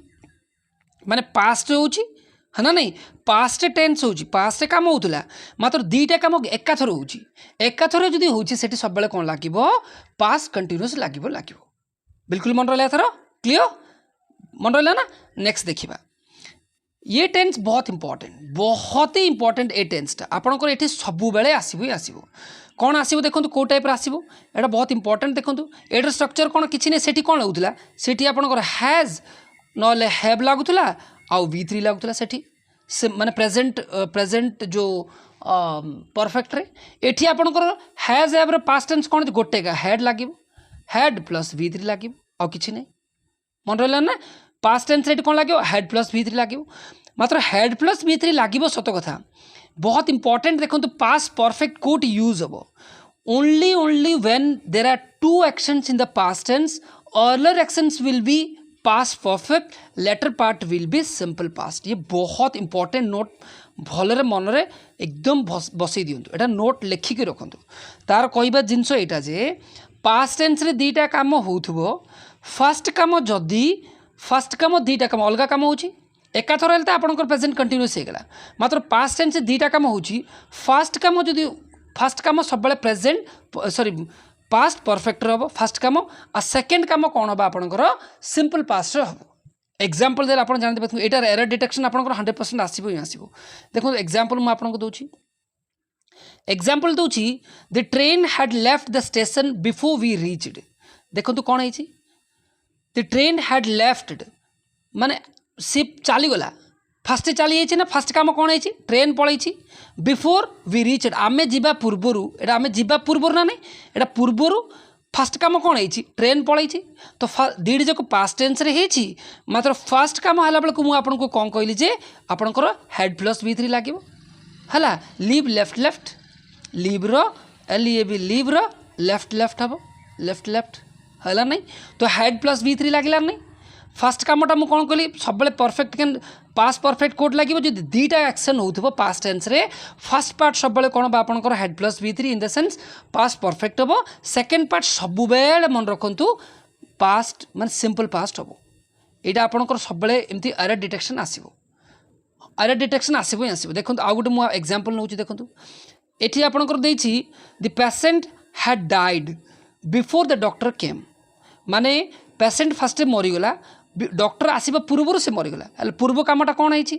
माने पास्ट होउची है ना नहीं पास्ट टेंस हो पास्ट काम होता मात्र दुईटा काम एकाथर होची एकाथर जदि होची सेठी सब बेले कौन लगे पास्ट कंटिन्यूअस लगे बिल्कुल मन रहा थर क्लियर मन रहा ना नेक्स्ट देखा ये टेंस बहुत ही इंपोर्टेंट ये टेंसटा आपंकर ये सब बेले आसो ही आसो कौन आसो देखो कौ टाइप आसो यहाँ बहुत इंपोर्टेंट देखो एटार स्ट्रक्चर कौन कि नहीं सेठी कौन लगुला सेठी आपंकर हैज ना हैव लगुला आउ V3 लगुला सेठी से माने प्रेजेंट जो परफेक्ट रे एठी आपनकर हैज हैव पास्ट टेंस कौन गोटे का हैड लगे हैड प्लस V3 लगे आउ कि नहीं मन रहा ना पास्ट टेंस रे कौन लगे हैड प्लस V3 लगे मात्र हैड प्लस V3 लगे सत कथा बहुत इंपोर्टेंट देखो पास्ट परफेक्ट कोट यूज हम only when there are two actions in the past tense earlier actions will be past perfect later part will be simple past ये बहुत इंपोर्टेंट नोट भलरे मनरे एकदम बसई दिंतु एटा नोट लेखिक रखु तार कहवा जिनस यहाँ जे पास्ट टेंस रे दुईटा काम हो फर्स्ट काम जदि फर्स्ट काम दुईटा काम अलग काम होची एकाथर हेल्ले आपंकर प्रेजेंट कंटिन्यूस होगा मात्र पास्ट टेन्स दुईटा कम हो फास्ट कम जो फास्ट कम सब प्रेजेंट सॉरी पास्ट परफेक्ट हम फास्ट कम आ सेकेंड कम कौन हम आपंकर सिंपल पास्ट हम एग्जाम्पल देर आप जानते देखो यार एरर डिटेक्शन आपंकर 100% आसो ही आसो देखो एग्जाम्पल मुझे आपको दूसरी एग्जाम्पल दूसरी the train had left the station before we reached देखो कौन है द ट्रेन हैड लेफ्ट माने सिप चलीगला फास्ट चली जाइए ना फास्ट काम कौन है ट्रेन पलैची बिफोर वी रीच्ड आमे जीवा पूर्वर एटा आमे जीवा पूर्वर ना नहीं एटा पूर्वर फास्ट काम कौन है ट्रेन पलैची तो दुईटी जाक पास्ट टेन्स रे होती मात्र फास्ट काम है बेलू मुझे आपको कौन कहली जे आपंकर हेड प्लस V3 लगे है leave left left leave LEAV leave left left हम लेफ्ट लेफ्ट है नहीं तो हेड प्लस V3 लगे नहीं फास्ट कामटा मुझे कौन कहली सब perfect can past perfect code लगे जो दुईटा एक्शन हो पास्ट टेन्स रे फास्ट पार्ट सब कौन आपंकर head plus V3 in the sense past perfect हम सेकेंड पार्ट सब मन रखु पास्ट मान सिंपल पास्ट हम यहाँ आपंकर सब एमती एरर डिटेक्शन आसो एरर डिटेक्शन आसो ही आसो देखो आउ गोटे मुझे एग्जाम्पल नौ देखो ये आपंकर the patient had died before the doctor केम माने पेसेंट फास्ट मरीगला डॉक्टर आसवा पूर्व से मरीगला पूर्व कामटा कौन है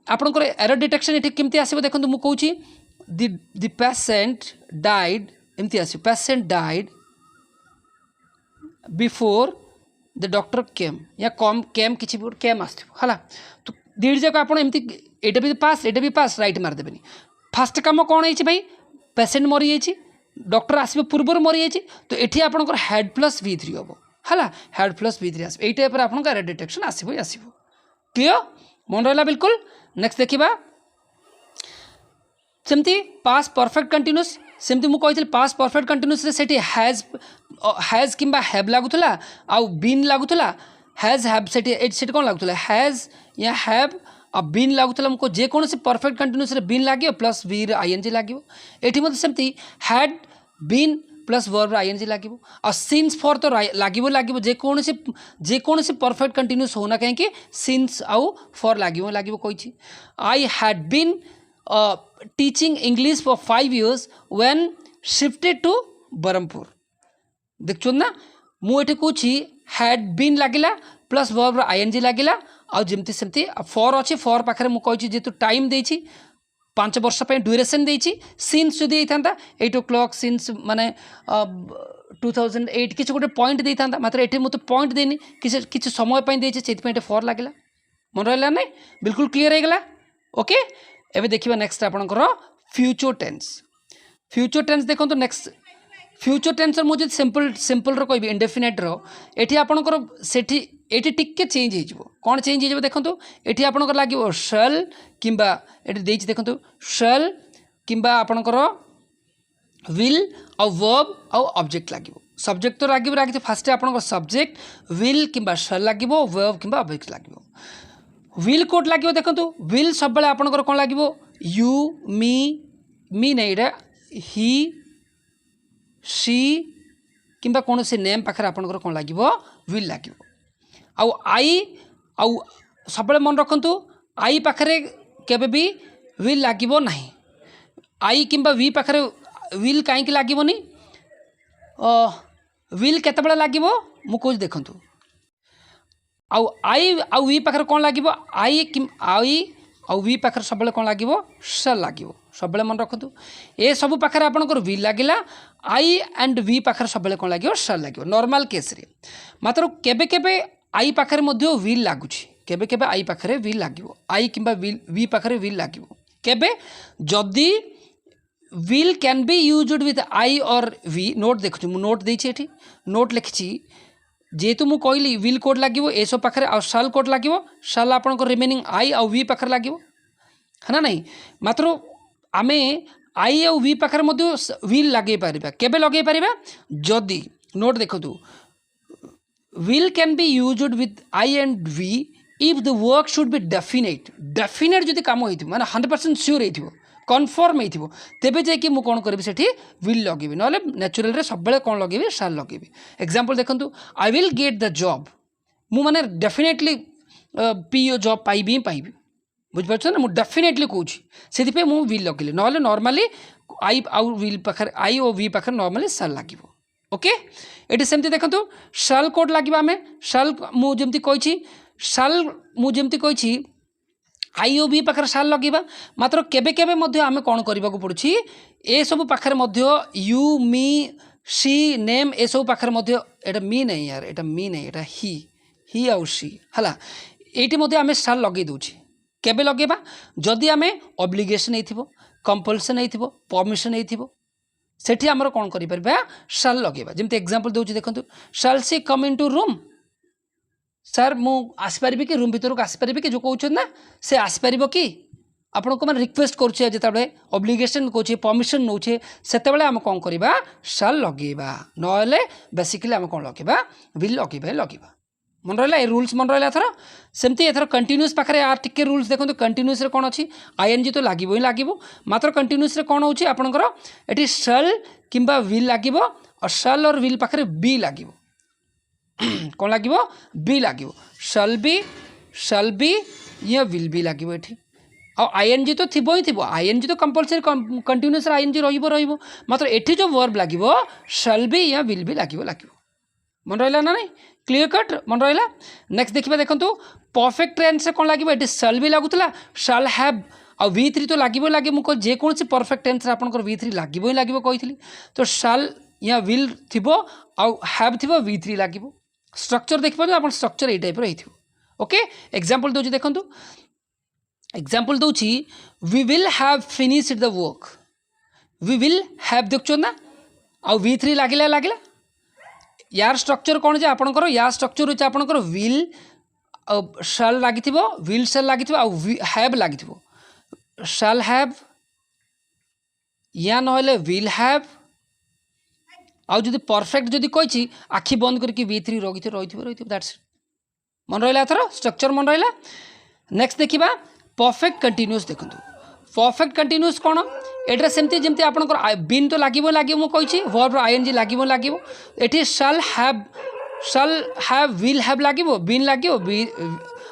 आपंकर एरर डिटेक्शन ये केमती आसो देखो मुझे कौन द पेसेंट डाइड एमती as patient died before the doctor came या कम केम किसी केम आसला तो दुईट जाक आपमती एटा भी पास राइट मारदेवे फास्ट कम कौन है भाई पेसेंट मरी जाइए डॉक्टर आसवा पूर्व मरी जाइए तो ये आपंकर हेड प्लस V3 हम है हेड प्लस V3 आस टाइप आप एरर डिटेक्शन आसो ही आसो क्लियर मन रहा बिल्कुल नेक्स्ट देखा सेमती पास्ट परफेक्ट कंटिन्यूस सेमती मुझे कही पास्ट परफेक्ट कंटिन्यूस से हैज कि हैव लगुला आउ बीन लगुला हैज हैव से कौन लगुला हैज या हैव आ बीन लगुला मुझे जेकोसी परफेक्ट कंटिन्यूस बीन लगे प्लस वी ING लगे ये सेमती had been plus verb ING लगे और सिंस फॉर तो लगे जेकोसी परफेक्ट कंटिन्यूस होना कहीं सिंस आउ फॉर लगे कही I had been teaching English for 5 years when shifted to Berhampur देखु ना मुझे कौची हैड बीन लगिला प्लस वर्ब ING लगिला आउ जमती सेमती फॉर अच्छे फॉर पाखे मुझे जेतु टाइम देछि 5 वर्ष ड्यूरेशन देछि सिंस जदि होता 8 o'clock सिंस माने 2008 किसी गोटे पॉइंट देता मात्र ये मुझे पॉइंट देनी किसी समय देछि से फॉर लगिला मन रहा ना बिल्कुल क्लीयर हो गला ओके एवं देखा नेक्स्ट आपंकर फ्यूचर टेन्स देखो तो नेक्स्ट फ्यूचर टेन्स मुझे सिंपल कह इंडेफिनेट ये आपंकर से टिके चेंज हो कौन चेंज हो देखो ये आपंकर लगे शल कि देखो शल कि आपंकर विल आउ वर्ब आउ ऑब्जेक्ट लगे सब्जेक्ट तो लगे फास्ट आपंकर सब्जेक्ट विल कि शल लगे वर्ब कि ऑब्जेक्ट लगे विल कोड लगे देखो विल सब आपंकर कौन लगे यू मी नहीं ही सी कि कौन से नेम पाखे आपंकर कौन लगे विल लगे आउ आई आउ सब मन रखु आई पाखे केबे भी विल लगे ना आई कि वी पाखे विल कहीं लगनी विल केतबेले लगे मुझे देखूँ आउ आई आउ वी पाखे कौन लगे आई कि आई आउ वी पाखे सब कौन लगे शल लगे सब मन रखु ए सब पाखे आपंकर विल लगिला आई एंड वी पाखे सब कौन लगे शल लगे नॉर्मल केस रे मात्र केबे केबे आई पाखे विल लगुच केबे केबे आई पाखे विल लगे आई कि वी पाखे विल लगे केबे जदि will can be used with आई और वी नोट देखु नोट देती नोट लिखी जेहेतु मुझे कहली विल कोड लगे ए सब पाखे आ शल कोड लगे शल आपंकर रिमेनिंग आई आउ वी पाखे लगे है ना नहीं मात्र आमे आई आउ वी पाखे विल लगे पारिबा केबे लगे पारिबा जदि नोट देखो will can be used with I and we if the work should be definite जदि काम हो माने 100% श्योर हो कन्फर्म हो तेबे जाकि मुझे कौन करी से विल लगे ना नेचुरल सब कौन लगे शाल लगे एग्जाम्पल देखो I will get the job मु माने डेफिनेटली पीओ जॉब पाइबी ही पाइबी बुझिपार ना मुझे डेफिनेटली कौन से मुझे विल लगे ना नॉर्मली आई आउ विल पाखे आई और वी पाखे नॉर्मली शाल लगे ओके ये सेमती देखो शाल कोड लगे आम शाल मुझे कही शाल मुझे कही आई ओ बी पाखे शाल लगेगा मात्र केबे केबे आम कौन करने को पड़ुछि ए सब पाखे यू मी सी नेम ए सब पाखे एटा मी नहीं यार एटा मी नहीं एटा ही आउ सी है ये आम शाल लगे दूचे केबे लगेबा जदि आम ऑब्लिगेशन नहीं कंपल्सन नहीं परमिशन नहीं सेठी आमर कौन करिपरिबा शाल लगेबा जेमती एग्जांपल दोछि देखंतु शाल सी कम इनटू रूम सर मु आसपारि कि रूम भीतर को आसपारि कि जो कहते ना से आसपार कि आपण को मैं रिक्वेस्ट करुचे जिते ऑब्लिगेशन कौचे परमिशन नौचे से आम कौन करवा शाल लगेबा ना बेसिकली आम कौन लगेबा विल लगेबा मन रहा ये रूल्स मन रहा एथर सेमती एथर कंटिन्यूस पाखे यार टिके रूल्स देखो कंटिन्यूस रे कौन अच्छी आईएनजी तो लगे ही लगे मात्र कंटिन्यूस रे कौन होची आपनकर एटी शाल किंबा विल लगे और शाल और विल पाखे बी लगे कौन लगे बी लगे शाल बी या विल बी लगे ये आईएनजी तो थी ही थी आईएनजी तो कंपलसरी कंटिन्यूस आईएनजी रही मात्र एठी जो वर्ब लगे शाल बी या विल बी लगे मन रहा ना नहीं क्लीयर कट मन रहा नेक्स्ट देखिए देखो परफेक्ट टेंस कौन लगे ये शाल भी लगुला शाल हैव आ V3 तो लगे मुझे जेकोसी परफेक्ट टेंस आपंकर V3 लगे ही लगे कही तो शाल या विल थी आउ हैव थी V3 लगे स्ट्रक्चर देखिए आप स्ट्रक्चर ये टाइप रही ओके एग्जांपल दूसरी देखो एग्जांपल दूसरी we will have finished the work we will have देखो ना आउ V3 लगे यार स्ट्रक्चर कौन जे आपनकर यार स्ट्रक्चर होचे आपनकर विल शाल लगी विल शाल लगी हैव लगी शाल हैव या ना विल हैव आउ जदि परफेक्ट जदि कही आखि बंद करके V3 रही दैट्स मन रहा एथर स्ट्रक्चर मन रहा नेक्स्ट देखा परफेक्ट कंटिन्यूस देखो परफेक्ट कंटिन्यूस कौन एटा सेमती जमती आपनकर बीन तो लगे मुझे कही वर्ब आईएनजी लगे ये शाल हैव विल हैव लगे बीन लगे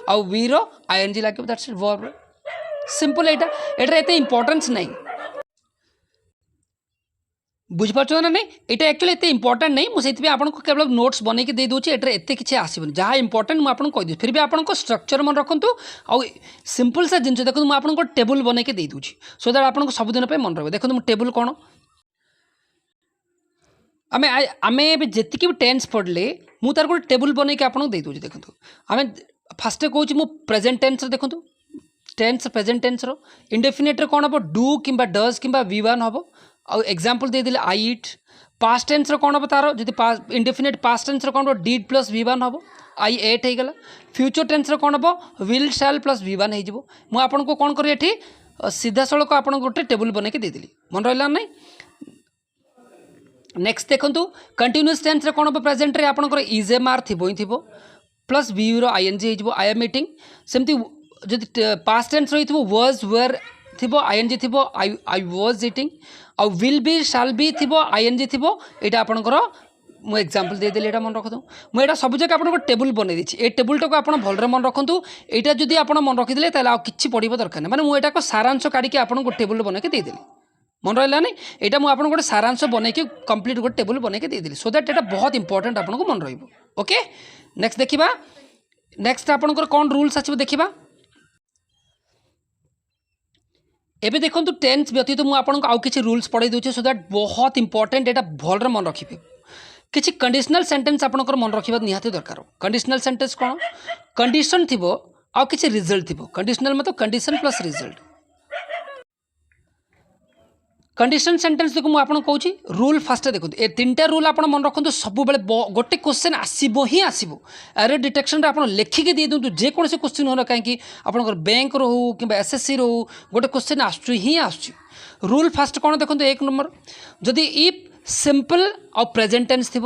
आउ वी रो आईएनजी लगे दैट्स वर्ब सिंपल एटा एते इंपोर्टेंस नहीं बुझिपार ना नहीं ये एक्चुअली एत इंपोर्टेंट नहीं मुझे आपको केवल नोट्स बनई दे दूसरी एत किसी आसबन जहाँ इंपोर्टेंट मुझे कहीदे फिर भी आपको स्ट्रक्चर मन रखु आउ सिंपल सा जिन देखो मुझे टेबुल बनई दे दूसरी सो दैट आपको सबुदिन मन रहा देखो टेबुल कौन आम आम जी भी टेन्स पढ़ले मुझे तार गोटे टेबुल बनई आपको दे दूसरी देखो आम फास्ट कौच मु प्रेजेंट टेन्स देखो टेन्स प्रेजेंट टेन्स इंडेफिनिट कौन हम डू कि डज कि V1 हम आउ एग्जांपल दे दिले आई इट पास्ट टेन्स कौन हम तार जब इंडेफिनिट पास्ट टेन्स कौन हम डीड प्लस V1 हम आई एट हो गला फ्यूचर टेन्स कौन हम विल शाल प्लस V1 हो मुझे कौन करी ये सीधा सड़क आप गोटे टेबुल बनई देदेली मन रहा नहीं नेक्स्ट देखो कंटिन्यूस टेन्स कौन हम प्रेजेंट रे आपंकर इज एम आर थी ही थी प्लस बी रो आईएनजी हो आई एम ईटिंग सेमती जब पास्ट टेन्स रही वाज वेयर थी आईएनजी थी आई वाज ईटिंग आउ विल बी शाल बी थी आईएनजी थी यहाँ आपंकर मुझे एग्जांपल दे देली मन रखु मुझे सब जगह आपको टेबुल बनई दी ये टेबुलटा को आप भलरे मन रखु यहाँ जब आप मन रखीदे कि पढ़ा दरकार नहीं मैंने मुझे सारांश काढ़ी आपको टेबुल बनई देदेली मन रहा नहीं यहाँ मुझे आपको गोटे सारांश बनई कंप्लीट गोटे टेबुल बनई देदेली सो दैट यहाँ बहुत इंपोर्टेंट आपको मन रोके नेक्स्ट देखा नेक्स्ट आपंकर कौन रूल्स आसो देखा एबे देखो टेन्स व्यतीत मुझे आपको आउ किसी रूल्स पढ़ाई दूचे सो दैट बहुत इंपोर्टेंट यहाँ भलरे मन रखिए किसी कंडीशनल सेंटेंस आपंकर मन रखा निहाती दरकार कंडीशनल सेंटेंस कौन कंडीशन थी आउ किसी रिजल्ट थी कंडीशनल मतलब condition plus result condition sentence देखो मुझे कहूँ रूल फास्ट देखो ये तीनटा रूल आप मन रखु सब गोटे क्वेश्चन आसब ही आसब एरर डिटेक्शन आप लिखिकी दे दिंतु जेकोसी क्वेश्चन हो कहीं आपंकर बैंक रो कि एसएससी रो गोटे क्वेश्चन ही आसूँ रूल फास्ट कौन देखो एक नंबर जदि इफ सिंपल आ प्रेजेंट टेंस थी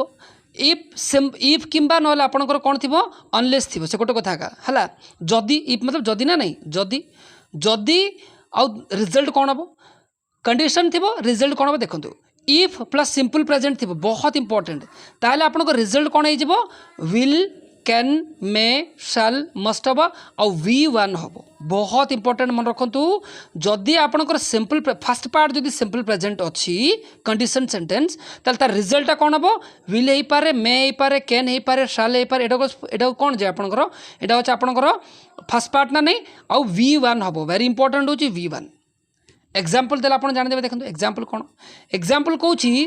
इफ किंबा ना आपंकर कौन थी अनलेस थी से गोटे कथा है जदि इफ मतलब जदि ना नहीं जदि जदि आउ रिजल्ट कौन हम कंडीशन थी रिजल्ट कौन हम देखो इफ प्लस सिंपल प्रेजेंट थी बहुत इंपोर्टेंट ताहले आपन रिजल्ट कौन हो will can may shall must हम आउ V1 हम बहुत इंपोर्टेंट मन रखु जदि आपंकर सिंपल फास्ट पार्ट जदि सिंपल प्रेजेंट अच्छी कंडीशन सेंटेंस तार रिजल्ट कौन हम विल हो पारे मे हो पारे कैन हो पारे शाल हो पारे एटा कौन जे आपंकर एटा होचे आपंकर फास्ट पार्ट ना नहीं आउ V1 हम वेरी इंपोर्टेंट होची V1 एग्जांपल देला आपण जानि देबे देखंतु एग्जांपल कौन एग्जांपल कहूची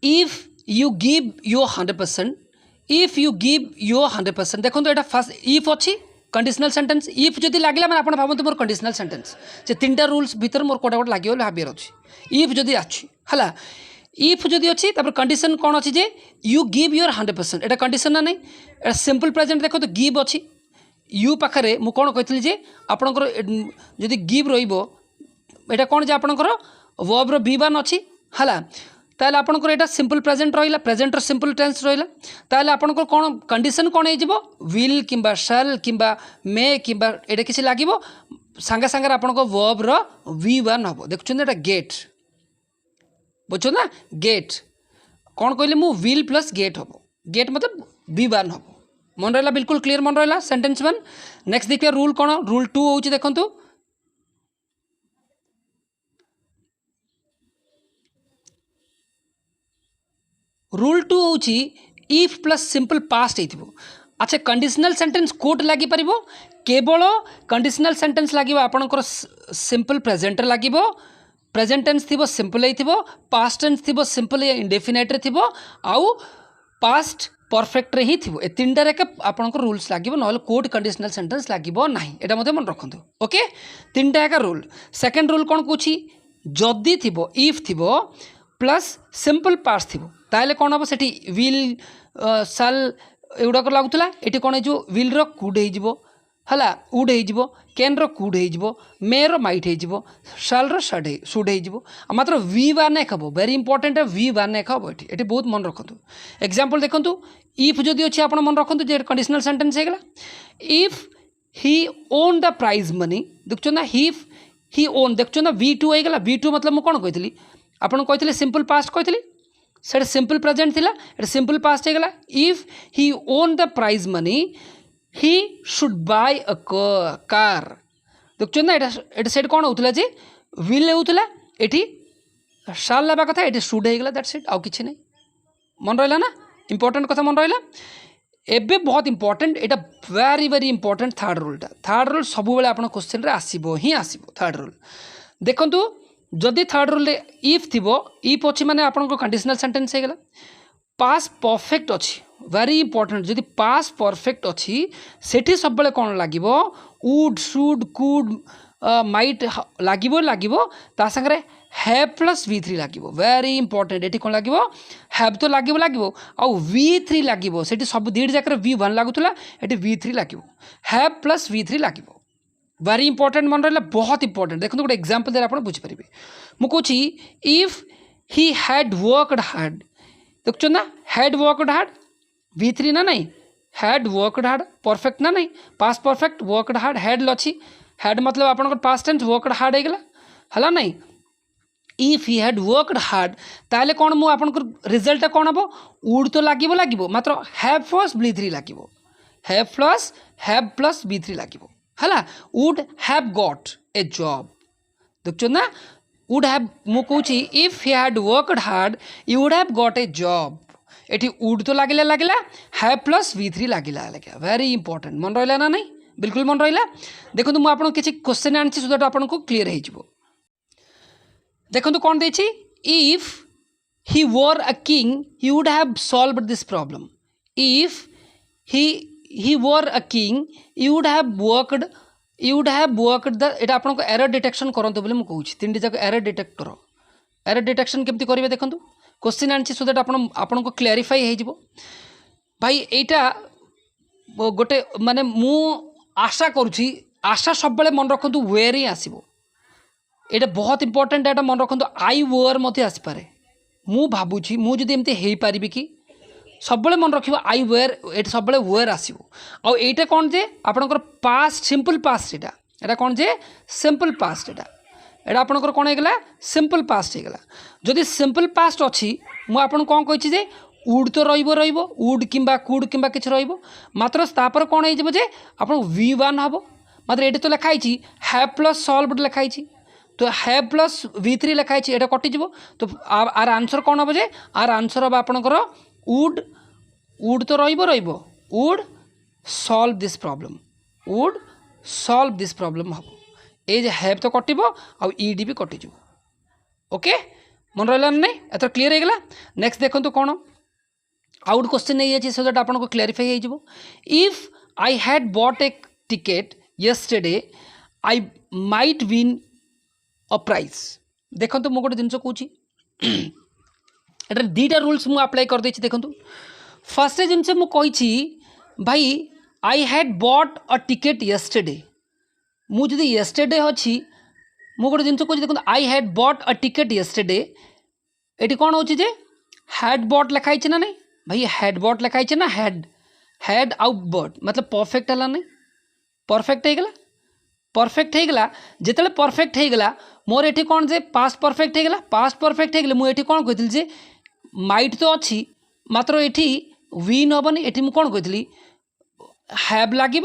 if you give your 100% if you give your 100% देखो एटा फास्ट इफ अच्छी कंडीशनल सेंटेंस इफ जदि लागला माने आपण भाबंतु मोर कंडीशनल सेंटेंस जे तीनटा रूल्स भीतर मोर कोटा कोटा लागियो भाबियर अछि इफ जदि अछि हला इफ जदि अछि तब कंडीशन कोन अछि जे you give your 100% Etah condition ना नहीं एटा सिंपल प्रेजेंट देखो तो गिव अछि यू पाखरे मु कोन कहितली जे आपनकर जदि गिव रहिबो एटा कोन जे आपनकर वर्ब रो V1 अछि हला ताले आपनकर एटा सिंपल प्रेजेंट रहिला प्रेजेंट रो सिंपल टेंस रहिला ताले आपनकर कोन कंडीशन कोन हे जिवो विल किंबा शैल किंबा मे किंबा एटा किछि लागिवो संगे संगे आपनकर वर्ब रो V1 हबो देखछन एटा गेट बुझो ना गेट कोन कहले मु विल प्लस गेट हबो गेट मतलब V1 हबो मन रहिला बिल्कुल क्लियर मन रहिला सेंटेंस 1 नेक्स्ट देखिए रूल कोन रूल 2 होउची देखंतु रूल 2 होउची इफ प्लस सिंपल पास्ट हेतिबो अच्छा कंडीशनल सेंटेंस कोट लागि परिबो केवल कंडीशनल सेंटेंस लागिबो आपनकर सिंपल प्रेजेंट लागिबो प्रेजेंट टेंस थिबो सिंपल हेतिबो पास्ट टेंस थिबो सिंपल या इंडेफिनाइट रे थिबो आउ पास्ट परफेक्ट रे ही थिबो ए तीनटा रे के आपनकर रूल्स लागिबो नहले कोड कंडीशनल सेंटेंस लागिबो नाही एटा मते मन रखंतु ओके तीनटा का रूल सेकंड रूल कोन कुछि जदी थिबो इफ थिबो प्लस सिंपल पास्ट थिबो ताले कोन हो सेठी विल शाल एगुड़ाक लगुला ये कौन हो विल रो कुड हो हला उड हो कैन रो कुड हो मे रो माइट हो शाल रो सुड हो मात्र V1 एक हम वेरी इंपोर्टेंट V1 एक हम ये बहुत मन रखु एग्जांपल देखंतु इफ जदि अच्छी आप मन रखु जे कंडीशनल सेंटेंस होगा if he won the prize money देखो ना इफ ही ओन देखो ना V2 होगा V2 मतलब मुझे कौन कही आपन कही सिंपल पास्ट कही से सिंपल प्रेजेंट थिला एटा सिंपल पास्ट होगा if he won the prize money he should buy a car देखो ना एटा सेट कौन होता जे विल होता ये शाल लगा कथा ये शुड होगा दैट्स इट आउ किछि नहीं मन रहा ना इंपोर्टेंट कथा मन रहा एबे बहुत इंपोर्टेंट एटा very very important third rule सब बेले आप क्वेश्चन रे आसीबो ही आसीबो थर्ड रूल देखंतु जदि थर्ड रूल इफ थिबो इफ अच्छी माने आपन कंडीशनल सेंटेंस होगा पास परफेक्ट अच्छी वेरी इंपोर्टेंट जदि पास परफेक्ट अच्छी सेठी सब बेले कौन लागिबो वुड शुड कुड माइट लागिबो ता संगे हैव प्लस V3 लागिबो वेरी इंपोर्टेंट एठी कौन लागिबो हैव तो लागिबो आउ V3 लागिबो सेठी सब दीड जाकर V1 लागुतला एठी V3 लागिबो हैव प्लस V3 लागिबो वेरी इंपोर्टेंट मन रहा बहुत इंपोर्टेंट देखो गोटे एग्जांपल दे आप बुझीपारे मुझे if he had worked hard देखो ना हैड वर्कड हार्ड V3 ना नहीं हैड वर्कड हार्ड परफेक्ट ना नहीं past perfect worked hard had अच्छी हैड मतलब आप पास्ट टेंस वर्कड हार्ड होगा हला नहीं if he had worked hard ताले कौन मु आपन रिजल्ट कौन हम वुड तो लागिबो मात्र हैव प्लस V3 लागिबो हैव प्लस V3 लागिबो हला would have got a job देखो ना वुड हैव मु कहूची if he had worked hard you would have got a job एटी वुड तो लागिला हैव प्लस V3 लागिला वेरी इंपोर्टेंट मन रहा ना नहीं बिल्कुल मन रहा देखो मुझे आपको किसी क्वेश्चन आनी सो दैट आपको क्लीयर हो देखो कौन देछि if he were a king he would have solved this problem if he were a king you would have worked the एटा आपन एरर डिटेक्शन करंतु बोले मु कहूछि तीन जाक एरर डिटेक्ट करो एरर डिटेक्शन केमती करिवे देखंतु क्वेश्चन आनी सो दैट आपन को क्लेरिफाई हो जिवो भाई एटा गोटे माने मु आशा करुछि आशा सब बेले मन रखंतु वेयर ही आसीबो एटा बहुत इंपोर्टेंट एटा मन रखंतु आई वेयर मते आसीपारे मु भाबुछि मु जदि एमते हेई पारिबि कि सब मन रखिबो आई वेयर एटा सब वेयर आसीबो आ एटा कोन जे आपनकर पास्ट सिंपल पास्ट एटा कोन जे सिंपल पास्ट एटा आपनकर कोन हेगला सिंपल पास्ट हेगला जदि सिंपल पास्ट अछि मु आपन कोन कहिछि जे उड तो रहिबो उड किंबा कुड किंबा किछ रहिबो मात्र तापर कोन हे जबो जे आपन v1 हबो मात्र एटी तो लिखाई हैव प्लस सॉल्व लिखाई तो हैव प्लस v3 लिखाई एटा कटिଯିବ तो आर आंसर कौन हम जे आर आंसर हम आपणकर वुड वुड तो रहिबो would solve this problem would solve this problem हम ए जे हैव तो कटिबो आ ईडी भी कटिଯିବ ओके मन रहा नहीं एथर क्लीयर हो गला नेक्स्ट देखो कौन आउट क्वेश्चन नहीं है सो दैट आपको क्लेरिफाई हो if I had bought A ticket yesterday I might win a prize देखो तो गोटे जिन कौन एटा दीटा रूल्स मुझे अप्लाई कर देछि देखो फर्स्ट जिनस मुझे भाई I had bought a ticket yesterday मुझे yesterday अच्छी मुझे गोटे जिन कौन देखो I had bought a ticket yesterday ये कौन हो हैड बॉट लिखाई ना नहीं भाई हैड बॉट लिखाई ना हैड आउट बॉट मतलब परफेक्ट है नहीं परफेक्ट हो गला परफेक्ट हो गला जिते परफेक्ट हो गला मोर ये कौन जे पास्ट परफेक्ट हो गला पास्ट परफेक्ट हो गले मुझे कौन कही जे माइट तो अच्छी मात्र ये विन हेनी ये मुझे कौन कही हैव लगे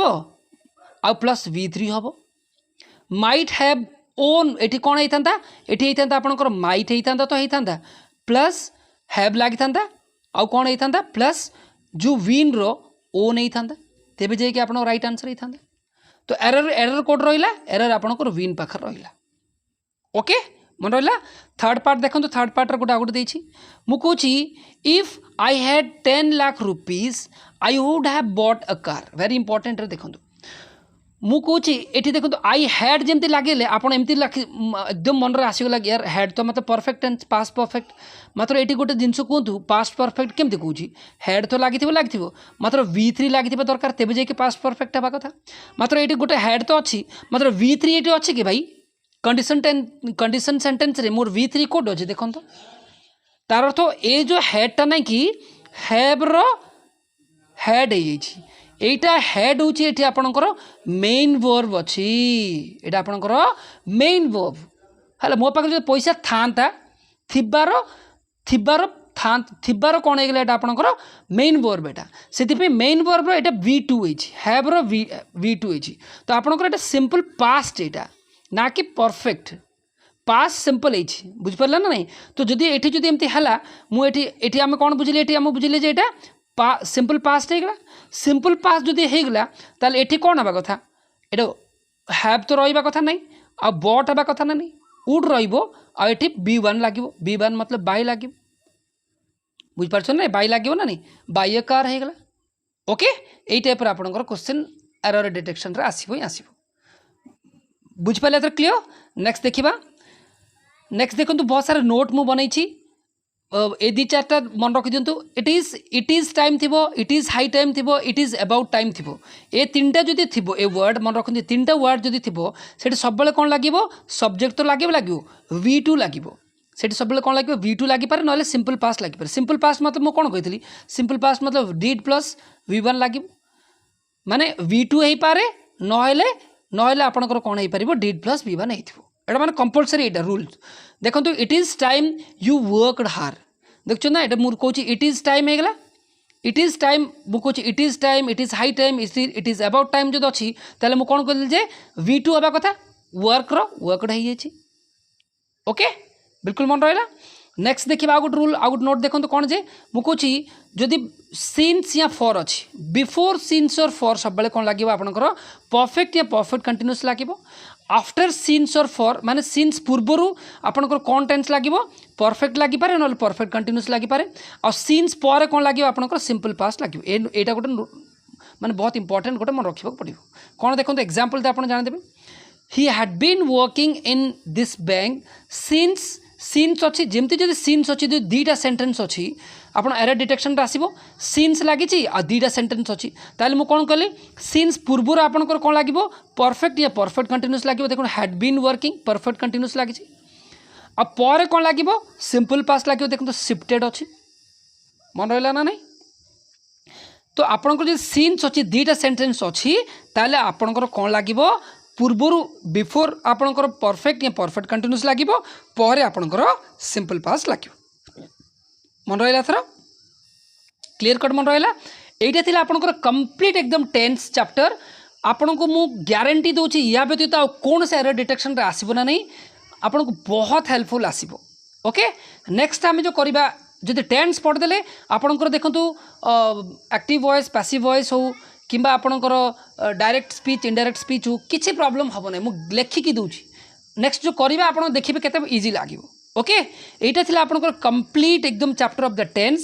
आ प्लस v3 हम माइट हैव ओन ये कौन होता ये होता आपंकर माइट होता तो होता प्लस हैव लगी था आउ कौन होता प्लस जो विन रो ओन होता तेज जाकि आप राइट आंसर होता तो एरर एरर कोड रहा एरर आपंकर विन पाखर रहा ओके मन रहा थर्ड पार्ट देखो थर्ड पार्ट गोटे आउट देती मुझे if I had 10 lakh rupees I would have bought a car very important देखो मुझे ये देखो आई हैड जमी लगे आपड़ एमती एकदम मन में आसगला यार हैड तो मतलब परफेक्ट एंड पास्ट परफेक्ट मात्र ये गोटे जिनस कहतु पास्ट परफेक्ट केमती कौच हैड तो लगी मात्र v3 लगी दरकार तेज जाकि पास्ट परफेक्ट हवा कथा मात्र ये गोटे हैड तो अच्छी मात्र v3 ये अच्छी कि भाई कंडीशन सेंटेंस रे मोर v3 कोड अच्छे देखो तो तार अर्थ ये जो हैडटा ना कि हैव रो हैड हो এইটা হেড হচ্ছে এটি আপনার মেইন ভর্ব অছি এটা আপনার মেইন ভর্ব হলে মো পাখে যদি পয়সা থান্তা থিবার থিবার থিবার কোণ হয়ে গেলে এটা আপনার মেইন ভর্ব এটা সেপাই মেইন ভর্বর এটা v2 হয়েছি হ্যাভর v2 হয়েছি তো আপনার এটা সিম্পল পাস্ট এটা না কি পারফেক্ট पास सिंपल है बुझिपारे ना नहीं तो जदि ये जब एमती है मुझे ये आम कौन बुझे ये आम बुझे जे सिंपल पास्ट होगा सिंपल पास्ट जदि होगा ताल ये कौन हवा कथा ये हैव तो रहा कथा नहीं आ बट हवा कथा ना नहीं वुड रही b1 लगे b1 मतलब बाय लगे बुझिपार ना बाय लगे ना नहीं बाय कार होगा ओके यही टाइप आपंकर क्वेश्चन एरर डिटेक्शन आसो ही आसो बुझिपारे तो क्लियर नेक्स्ट देखा नेक्स्ट देखो बहुत सारे नोट मु बनई ए दी चार्टा मन रखी दिंतु इट इज टाइम थी इट इज हाई टाइम थी इट इज अबाउट टाइम थी ए तीन टा जदि थी ए वर्ड मन रखते तीन टा वर्ड जदि थी से सब कौन लगे सब्जेक्ट तो लगे v2 लगे से सब कौन लगे v2 लगिपारे ना सिंपल पास्ट लगिपारे सिंपल पास्ट मतलब मुझे कौन कही सिंपल पास्ट मतलब डिड प्लस v1 लगे माने v2 हो पारे ना आपंकर कौन हो पार डिड प्लस v1 हो एटा माने कंपलसरी एटा रूल्स देखो it is time you worked hard देखो ना ये मुझे कौच इट इज टाइम होगा इट इज टाइम मुझे it is time it is high time it is about time जो अच्छी ताले मुझे कौन कहली जे v2 हवा कथा वर्कर वर्कड हो जाए ओके बिल्कुल मन रहा नेक्स्ट देखिए आउ गोटे रूल आउ गोटे नोट देखो कौन जे मुझे जदि सिन्स या फॉर अच्छी बिफोर सिन्स और फॉर सब कौन लगे आपंकर परफेक्ट या परफेक्ट कंटिन्यूअस लगे आफ्टर सिन्स और फॉर माने सिन्स पूर्वर आपंकर कौन टेंस लगे परफेक्ट लगिपारे ना परफेक्ट कंटिन्यूअस लगिपारे आ सिन्स पर कौन लगे आपंकर सिंपल पास्ट लगे यहाँ गोटे माने बहुत इंपोर्टेंट गोटे मन रखा पड़ो कौन देखो एग्जांपल तो आप जानते he had been working in this bank since अच्छी जमती जब सिन्स अच्छी दुईटा सेंटेंस अच्छी आप एरर डिटेक्शन आसो सिन्स लगी आ दुईटा सेंटेंस अच्छी ताले मुझे कौन कहली सिन्स पूर्वर आपंकर कौन लगे परफेक्ट या परफेक्ट कंटिन्यूअस लगे देखो had been working perfect continuous लगी आ पर कौन लगे सिंपल पास्ट लगे देखो तो शिफ्टेड अच्छी मन रहा ना नहीं तो आपंकर जो सिन्स अच्छी दुईटा सेंटेंस अच्छी ताले आपंकर कौन लगे पूर्वर बिफोर आपंकर परफेक्ट या परफेक्ट कंटिन्यूअस लगे पर आपंकर सिंपल पास्ट लगे मन रहा थर क्लीयर कट मन रहा এইটা ଥିଲା ଆପଣଙ୍କର কমপ্লিট একদম টেন্স চ্যাপ্टर ଆପଣଙ୍କୁ ମୁଁ ଗ୍ୟାରେଣ୍ଟି ଦେଉଛି ୟା ବ୍ୟତୀତ ଆଉ କୌଣସି ଏରର ଡିଟେକ୍ସନ୍ରେ ଆସିବ ନା ନାହିଁ ଆପଣଙ୍କୁ ବହୁତ ହେଲ୍ପଫୁଲ୍ ଆସିବ ଓକେ ନେକ୍ସଟ ଆମେ ଯେଉଁ କରିବା ଯଦି ଟେନ୍ସ ପଢ଼ିଦେଲେ ଆପଣଙ୍କର ଦେଖନ୍ତୁ ଆକ୍ଟିଭ୍ ଭଏସ୍ ପାସିଭ୍ ଭଏସ୍ ହଉ କିମ୍ବା ଆପଣଙ୍କର ଡାଇରେକ୍ଟ ସ୍ପିଚ୍ ଇନଡାଇରେକ୍ଟ ସ୍ପିଚ୍ ହଉ କିଛି ପ୍ରୋବ୍ଲେମ୍ ହେବ ନାହିଁ ମୁଁ ଲେଖିକି ଦେଉଛି ନେକ୍ସଟ ଯେଉଁ କରିବା ଆପଣ ଦେଖିବେ କେତେ ଇଜି ଲାଗିବ ओके এইটা ଥିଲା ଆପଣଙ୍କର কমপ্লিট একদম চ্যাপ্टर অফ द টেন্স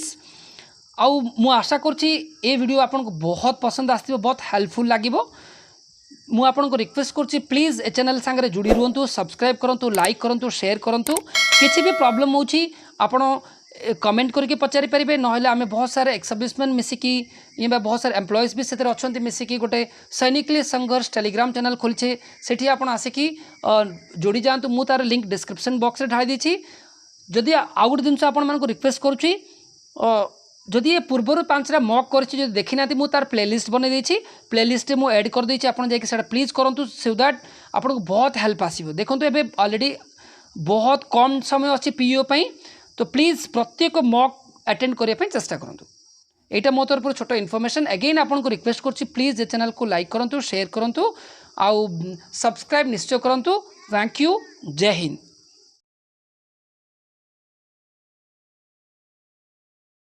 आउ मु आशा करछि ए वीडियो आपनको बहुत पसंद आस्थिबो बहुत हेल्पफुल लागिबो मु आपनको रिक्वेस्ट करछि प्लीज ए चैनल संगे जुड़ी रुहंतु सब्सक्राइब करंतु लाइक करंतु शेयर करंतु किछि भी प्रॉब्लम होछि आपण कमेंट करके पचारि परिबे नहले आमे बहुत सारे एक्स सर्विसमैन मिसिकी या बहुत सारे एम्प्लॉइज भी सेते अछंती मिसिकी गोटे सैनिकली संघर्ष टेलीग्राम चैनल खोलछे सेठी आपण आसिकी जोड़ी जांतु मु तार लिंक डिस्क्रिप्शन बॉक्स रे ढाली देछि जदि आउ गोटे जिनस आपण मानको रिक्वेस्ट करूछि जदि ये पूर्वर 5टा मॉक करछि जदि देखि नाति मु तार प्लेलिस्ट बनै देछि प्लेलिस्ट मु ऐड कर देछि आपण जाय कि सेटा प्लीज करंतु सो दैट आपनको बहुत हेल्प आसीबो देखंतु एबे ऑलरेडी बहुत कम समय अछि पीओ पई तो प्लीज प्रत्येक मॉक अटेंड करिया पई चेष्टा करंतु एटा मो तरफ छोट इन्फॉर्मेशन अगेन आपनको रिक्वेस्ट करछि प्लीज ए चैनल को लाइक करंतु शेयर करंतु आउ सब्सक्राइब निश्चय करंतु थैंक यू जय हिंद।